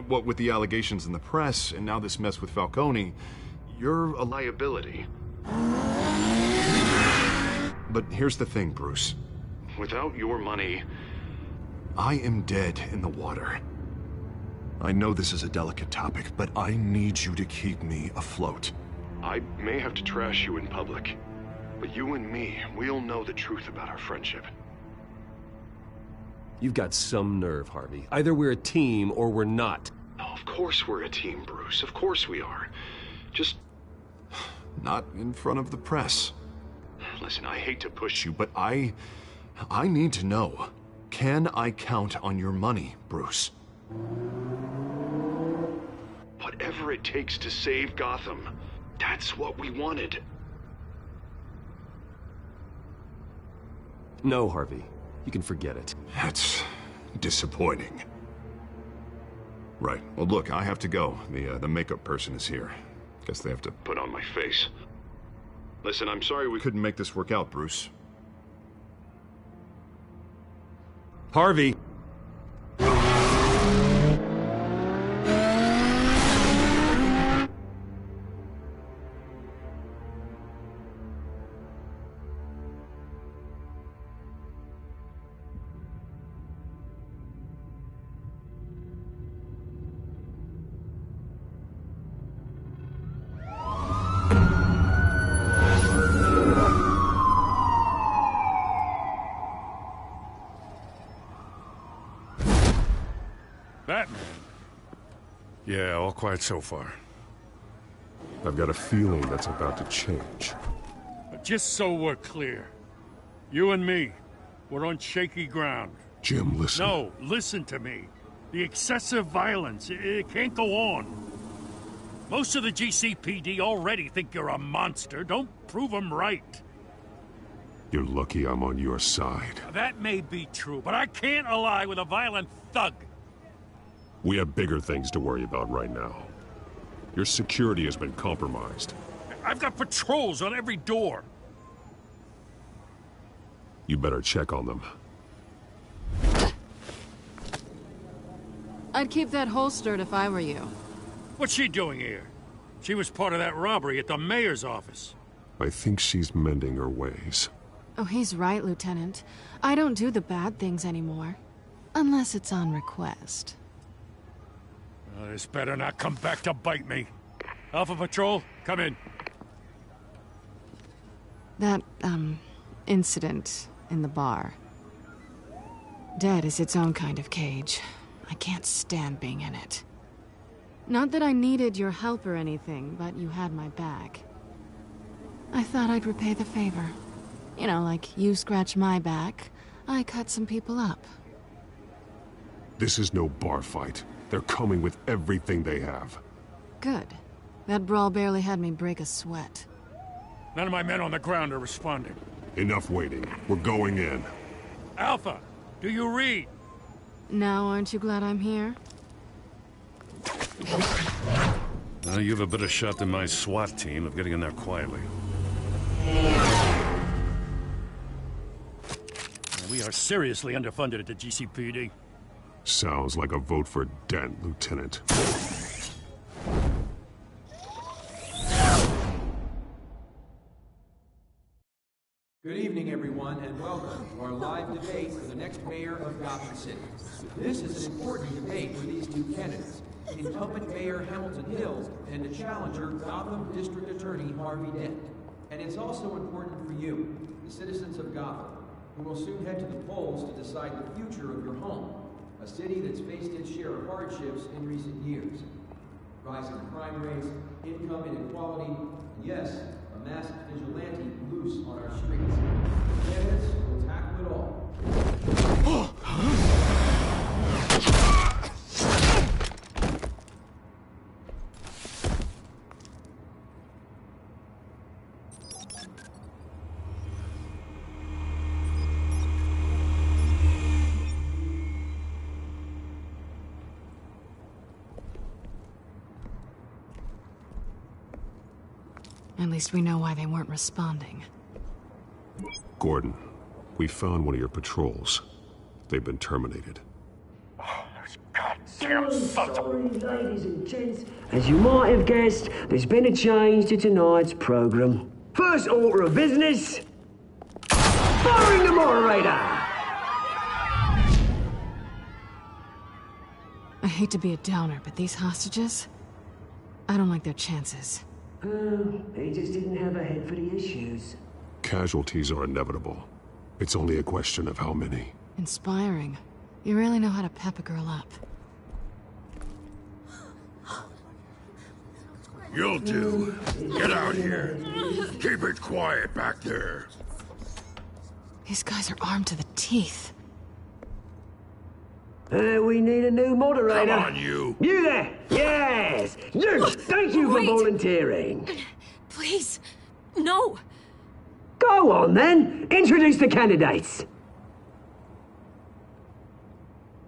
What with the allegations in the press, and now this mess with Falcone, you're a liability. But here's the thing, Bruce. Without your money, I am dead in the water. I know this is a delicate topic, but I need you to keep me afloat. I may have to trash you in public, but you and me, we'll know the truth about our friendship. You've got some nerve, Harvey. Either we're a team or we're not. Oh, of course we're a team, Bruce. Of course we are. Just... not in front of the press. Listen, I hate to push you, but I need to know. Can I count on your money, Bruce? Whatever it takes to save Gotham, that's what we wanted. No, Harvey. You can forget it. That's disappointing. Right. Well, look, I have to go. The makeup person is here. Guess they have to put on my face. Listen, I'm sorry we couldn't make this work out, Bruce. Harvey! Batman? Yeah, all quiet so far. I've got a feeling that's about to change. But just so we're clear, you and me, we're on shaky ground. Jim, listen. No, listen to me. The excessive violence, it can't go on. Most of the GCPD already think you're a monster. Don't prove them right. You're lucky I'm on your side. That may be true, but I can't ally with a violent thug. We have bigger things to worry about right now. Your security has been compromised. I've got patrols on every door. You better check on them. I'd keep that holstered if I were you. What's she doing here? She was part of that robbery at the mayor's office. I think she's mending her ways. Oh, he's right, Lieutenant. I don't do the bad things anymore. Unless it's on request. This better not come back to bite me. Alpha Patrol, come in. That, incident in the bar. Dead is its own kind of cage. I can't stand being in it. Not that I needed your help or anything, but you had my back. I thought I'd repay the favor. You know, like you scratch my back, I cut some people up. This is no bar fight. They're coming with everything they have. Good. That brawl barely had me break a sweat. None of my men on the ground are responding. Enough waiting. We're going in. Alpha, do you read? Now aren't you glad I'm here? You have a better shot than my SWAT team of getting in there quietly. We are seriously underfunded at the GCPD. Sounds like a vote for Dent, Lieutenant. Good evening, everyone, and welcome to our live debate for the next mayor of Gotham City. This is an important debate for these two candidates. Incumbent Mayor Hamilton Hills and the challenger, Gotham District Attorney Harvey Dent. And it's also important for you, the citizens of Gotham, who will soon head to the polls to decide the future of your home, a city that's faced its share of hardships in recent years. Rising crime rates, income inequality, and yes, a masked vigilante loose on our streets. The candidates will tackle it all. At least we know why they weren't responding. Gordon, we found one of your patrols. They've been terminated. Damn sorry, ladies and gents. As you might have guessed, there's been a change to tonight's program. First order of business, firing the moderator! I hate to be a downer, but these hostages, I don't like their chances. He just didn't have a head for the issues. Casualties are inevitable. It's only a question of how many. Inspiring. You really know how to pep a girl up. You'll do. Get out here. Keep it quiet back there. These guys are armed to the teeth. We need a new moderator. Come on, you. You there! Yes! You! Thank you for volunteering. Please, no. Go on, then. Introduce the candidates.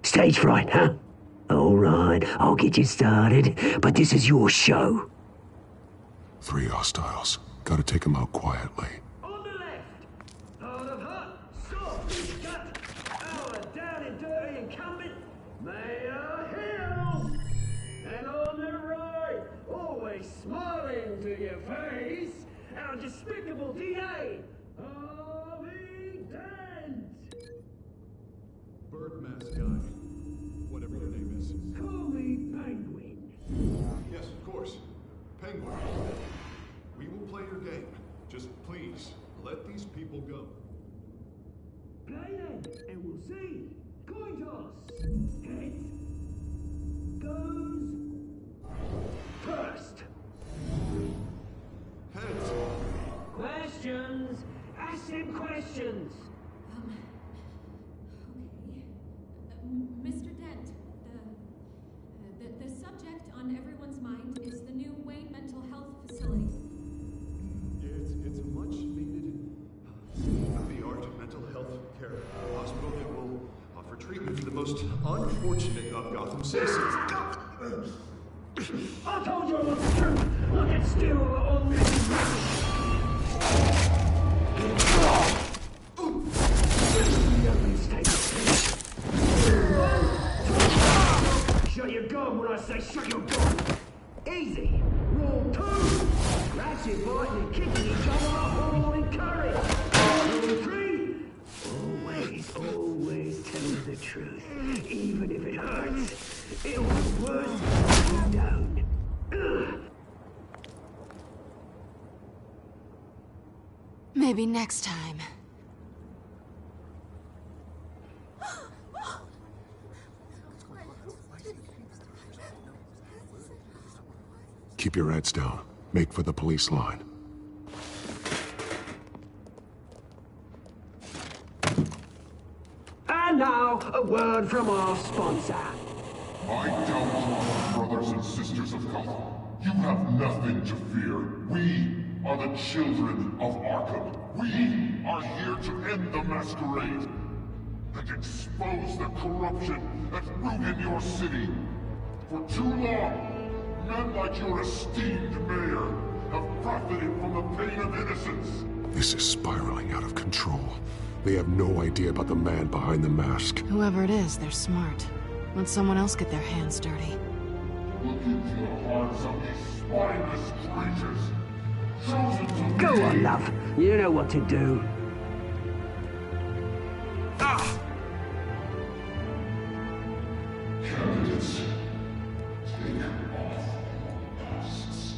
Stage fright, huh? All right, I'll get you started, but this is your show. 3 hostiles. Gotta take them out quietly. On the left, hard of heart, soft gut, our down and dirty incumbent, Mayor Hill. And on the right, always smiling to your face, our despicable DA, Harvey Dent. Bird mask guy. Whatever your name is. Call me Penguin. Yes, of course. Penguin. We will play your game. Just please, let these people go. Play then, and we'll see. Coin toss. Heads. Goes. First. Heads. Questions. Ask him questions. Mr. Dent, the subject on everyone's mind is the new Wayne Mental Health Facility. It's a much needed state-of-the-art mental health care hospital that will offer treatment for the most unfortunate of Gotham citizens. I told you I was true. Look at still on me. Shut your gun when I say shut your gun. Easy. Rule 2. Scratching, biting, and kicking each other up all encouraged. Rule 3. Always tell the truth. Even if it hurts. It'll be worse if you don't. Maybe next time. Keep your heads down. Make for the police line. And now, a word from our sponsor. My Telltale brothers and sisters of Gotham, you have nothing to fear. We are the children of Arkham. We are here to end the masquerade and expose the corruption that ruined your city. For too long, men like your esteemed mayor have profited from the pain of innocence. This is spiraling out of control. They have no idea about the man behind the mask. Whoever it is, they're smart. Let someone else get their hands dirty. Look into the hearts of these spineless creatures. Chosen to Go on, love. You know what to do. Candidates, take off masks.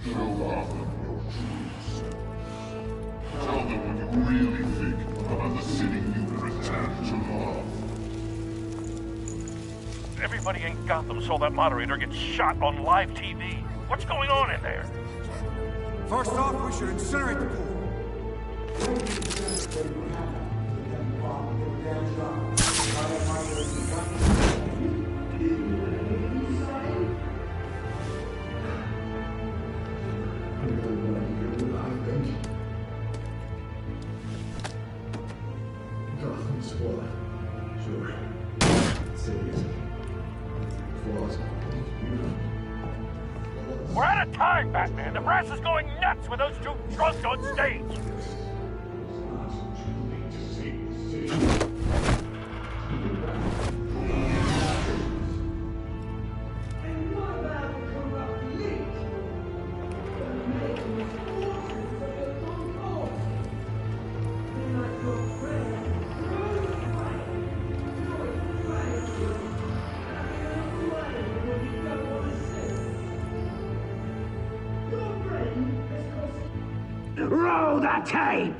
Show Gotham your truths. Tell them what you really think about the city you pretend to love. Everybody in Gotham saw that moderator get shot on live TV. What's going on in there? First off, we should incinerate the pool. Gotham's what? Sure. Cities. Flaws. We're out of time, Batman. The brass is going nuts with those two drunks on stage. Roll the tape!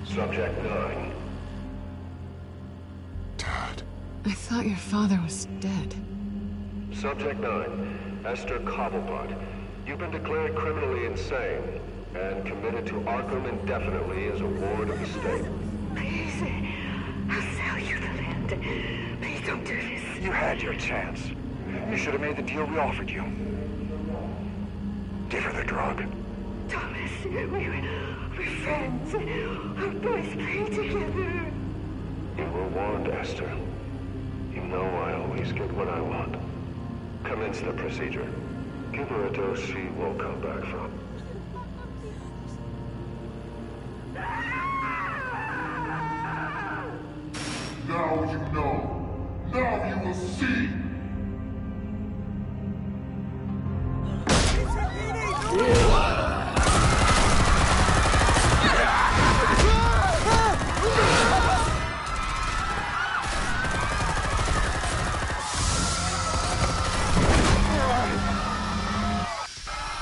Subject 9. I thought your father was dead. Subject 9. Esther Cobblepot. You've been declared criminally insane and committed to Arkham indefinitely as a ward of the state. Please, I'll sell you the land. Please don't do this. You had your chance. You should have made the deal we offered you. Give her the drug. Thomas, we're friends. Our boys play together. You were warned, Esther. You know I always get what I want. Commence the procedure. Give her a dose she won't come back from. Now you know. Now you will see.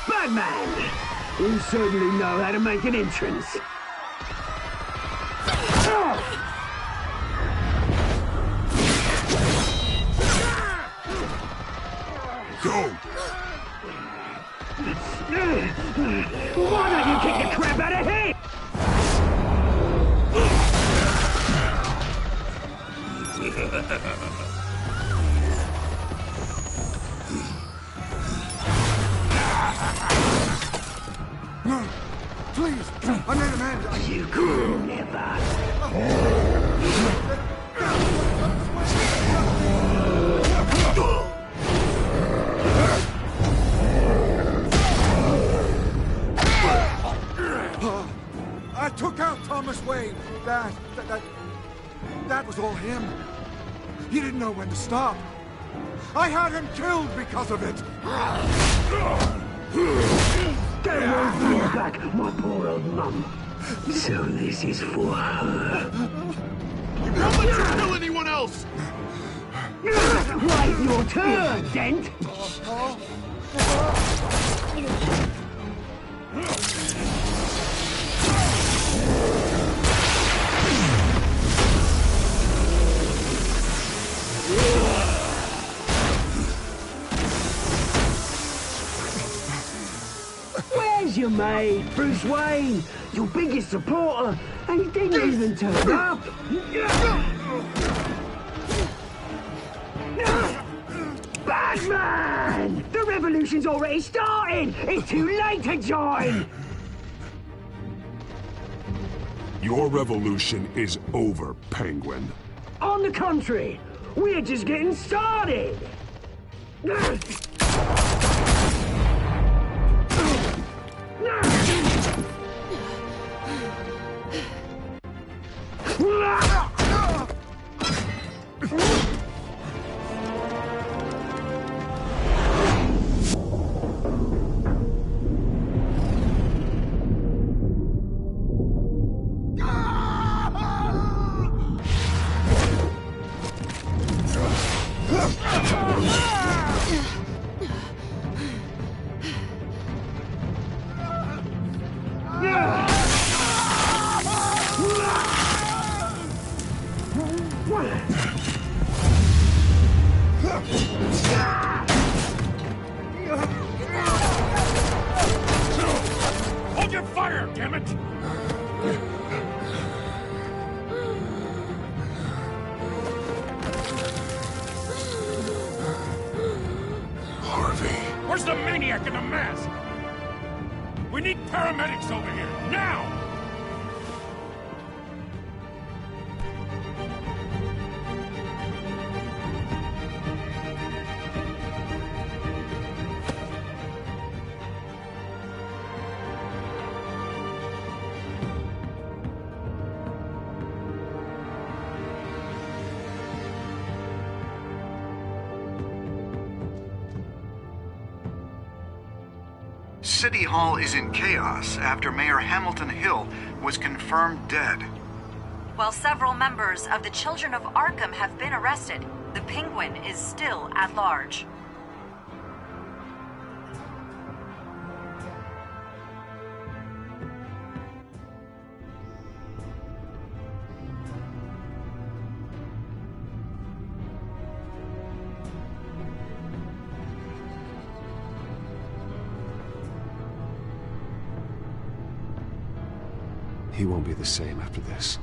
Batman! You certainly know how to make an entrance. Go! Why don't you kick the crap out of him? Please, I made an end. You could never. I took out Thomas Wayne. That was all him. He didn't know when to stop. I had him killed because of it. They won't bring back my poor old mum. So this is for her. Don't let you kill anyone else! Wait your turn, Dent! Where's your mate. Bruce Wayne, your biggest supporter, and he didn't even turn up. Batman! The revolution's already started! It's too late to join! Your revolution is over, Penguin. On the contrary, we're just getting started! Hold your fire, damn it! Harvey. Where's the maniac in the mask? We need paramedics over here, now! City Hall is in chaos after Mayor Hamilton Hill was confirmed dead. While several members of the Children of Arkham have been arrested, the Penguin is still at large. He won't be the same after this.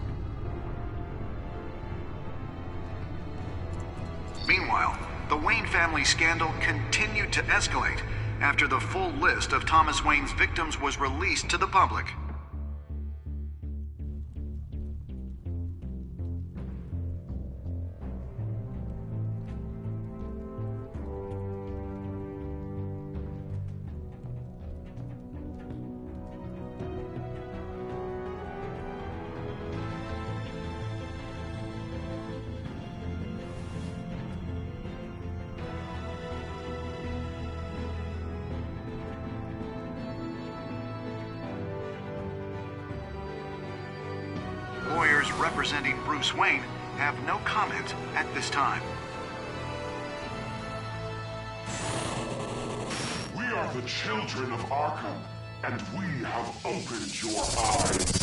Meanwhile, the Wayne family scandal continued to escalate after the full list of Thomas Wayne's victims was released to the public. Lawyers representing Bruce Wayne have no comment at this time. We are the children of Arkham, and we have opened your eyes.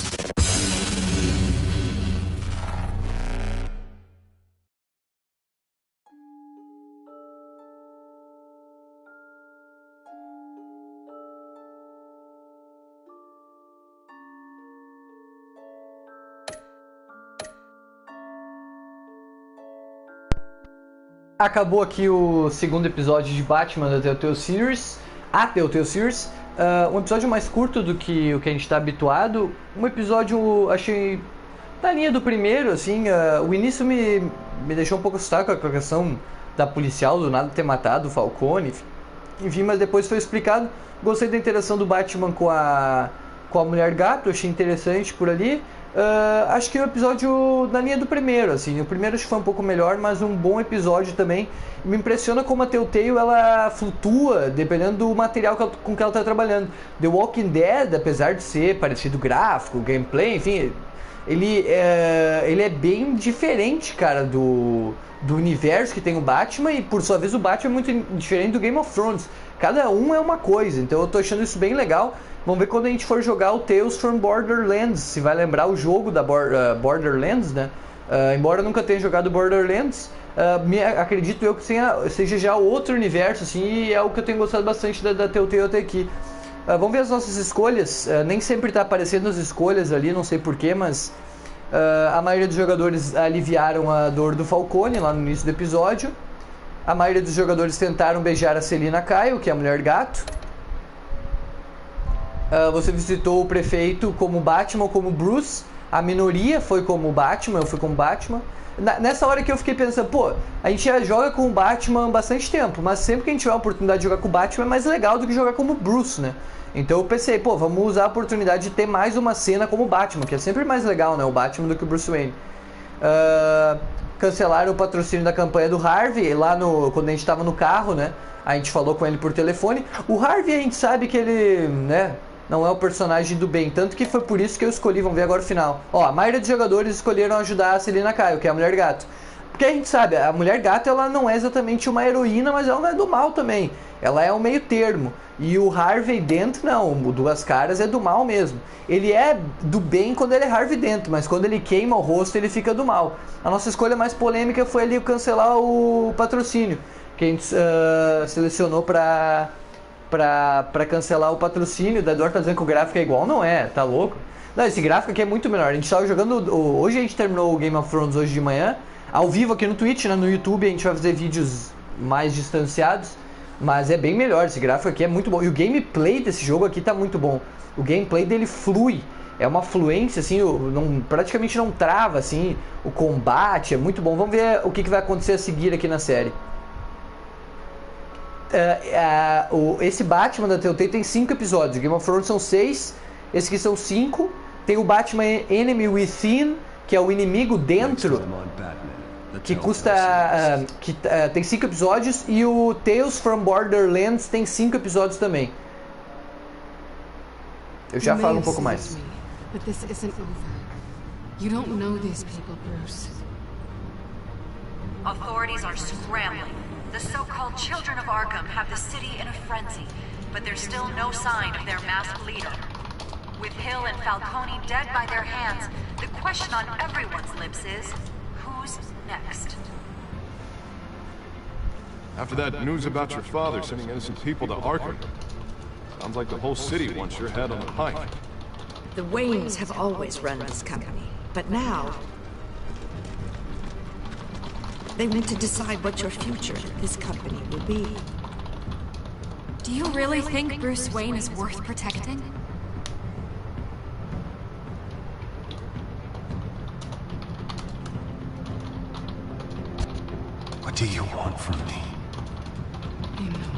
Acabou aqui o segundo episódio de Batman da Telltale Series, a Telltale Series. Um episódio mais curto do que o que a gente está habituado. Um episódio, achei, na linha do primeiro, assim. O início me deixou um pouco assustado com a questão da policial, do nada ter matado o Falcone. Enfim, mas depois foi explicado. Gostei da interação do Batman com a Mulher Gato, achei interessante por ali. Acho que o episódio na linha do primeiro, assim. O primeiro acho que foi um pouco melhor, mas um bom episódio também. Me impressiona como a Telltale ela flutua dependendo do material com que ela está trabalhando. The Walking Dead, apesar de ser parecido gráfico, gameplay, enfim, ele é bem diferente, cara, do universo que tem o Batman, e por sua vez o Batman é muito diferente do Game of Thrones. Cada um é uma coisa, então eu tô achando isso bem legal. Vamos ver quando a gente for jogar o Tales from Borderlands, se vai lembrar o jogo da Borderlands, né? Embora eu nunca tenha jogado Borderlands, acredito eu que seja já outro universo, assim, e é o que eu tenho gostado bastante da Telltale até aqui. Vamos ver as nossas escolhas. Nem sempre tá aparecendo as escolhas ali, não sei porquê, mas a maioria dos jogadores aliviaram a dor do Falcone lá no início do episódio. A maioria dos jogadores tentaram beijar a Selina Kyle, que é a mulher gato. Você visitou o prefeito como Batman ou como Bruce. A minoria foi como Batman, eu fui como Batman. Nessa hora que eu fiquei pensando, pô, a gente já joga com o Batman há bastante tempo, mas sempre que a gente tiver a oportunidade de jogar com o Batman é mais legal do que jogar como Bruce, né? Então eu pensei, pô, vamos usar a oportunidade de ter mais uma cena como Batman, que é sempre mais legal, né, o Batman do que o Bruce Wayne. Cancelaram o patrocínio da campanha do Harvey, lá quando a gente tava no carro, né, a gente falou com ele por telefone. O Harvey a gente sabe que ele, né, não é o personagem do bem, tanto que foi por isso que eu escolhi, vamos ver agora o final. Ó, a maioria dos jogadores escolheram ajudar a Selina Kyle, que é a mulher gato. Porque a gente sabe, a mulher gato ela não é exatamente uma heroína, mas ela não é do mal também. Ela é um meio termo. E o Harvey Dent não, o Duas Caras é do mal mesmo. Ele é do bem quando ele é Harvey Dent, mas quando ele queima o rosto ele fica do mal. A nossa escolha mais polêmica foi ali cancelar o patrocínio, que a gente selecionou pra cancelar o patrocínio. Da Eduardo tá dizendo que o gráfico é igual, não é, tá louco? Não, esse gráfico aqui é muito melhor. A gente tava jogando, hoje a gente terminou o Game of Thrones hoje de manhã, ao vivo aqui no Twitch, né, no YouTube a gente vai fazer vídeos mais distanciados, mas é bem melhor, esse gráfico aqui é muito bom, e o gameplay desse jogo aqui tá muito bom, o gameplay dele flui, é uma fluência assim, praticamente não trava assim, o combate é muito bom. Vamos ver o que vai acontecer a seguir aqui na série. Esse Batman da Telltale tem 5 episódios, Game of Thrones são 6, esse aqui são 5. Tem o Batman Enemy Within, que é o inimigo dentro, que tem 5 episódios, e o Tales from Borderlands tem 5 episódios também. Eu já falo um pouco mais. But this isn't over. You don't know these people, Bruce. Authorities are scrambling. The so-called children of Arkham have the city in a frenzy, but there's still no sign of their masked leader. With Hill and Falcone dead by their hands, the question on everyone's lips is, who's next? After that news about your father sending innocent people to Arkham, sounds like the whole city wants your head on the pike. The Waynes have always run this company, but now they want to decide what your future at this company will be. Do you really think Bruce Wayne is worth protecting? What do you want from me? You know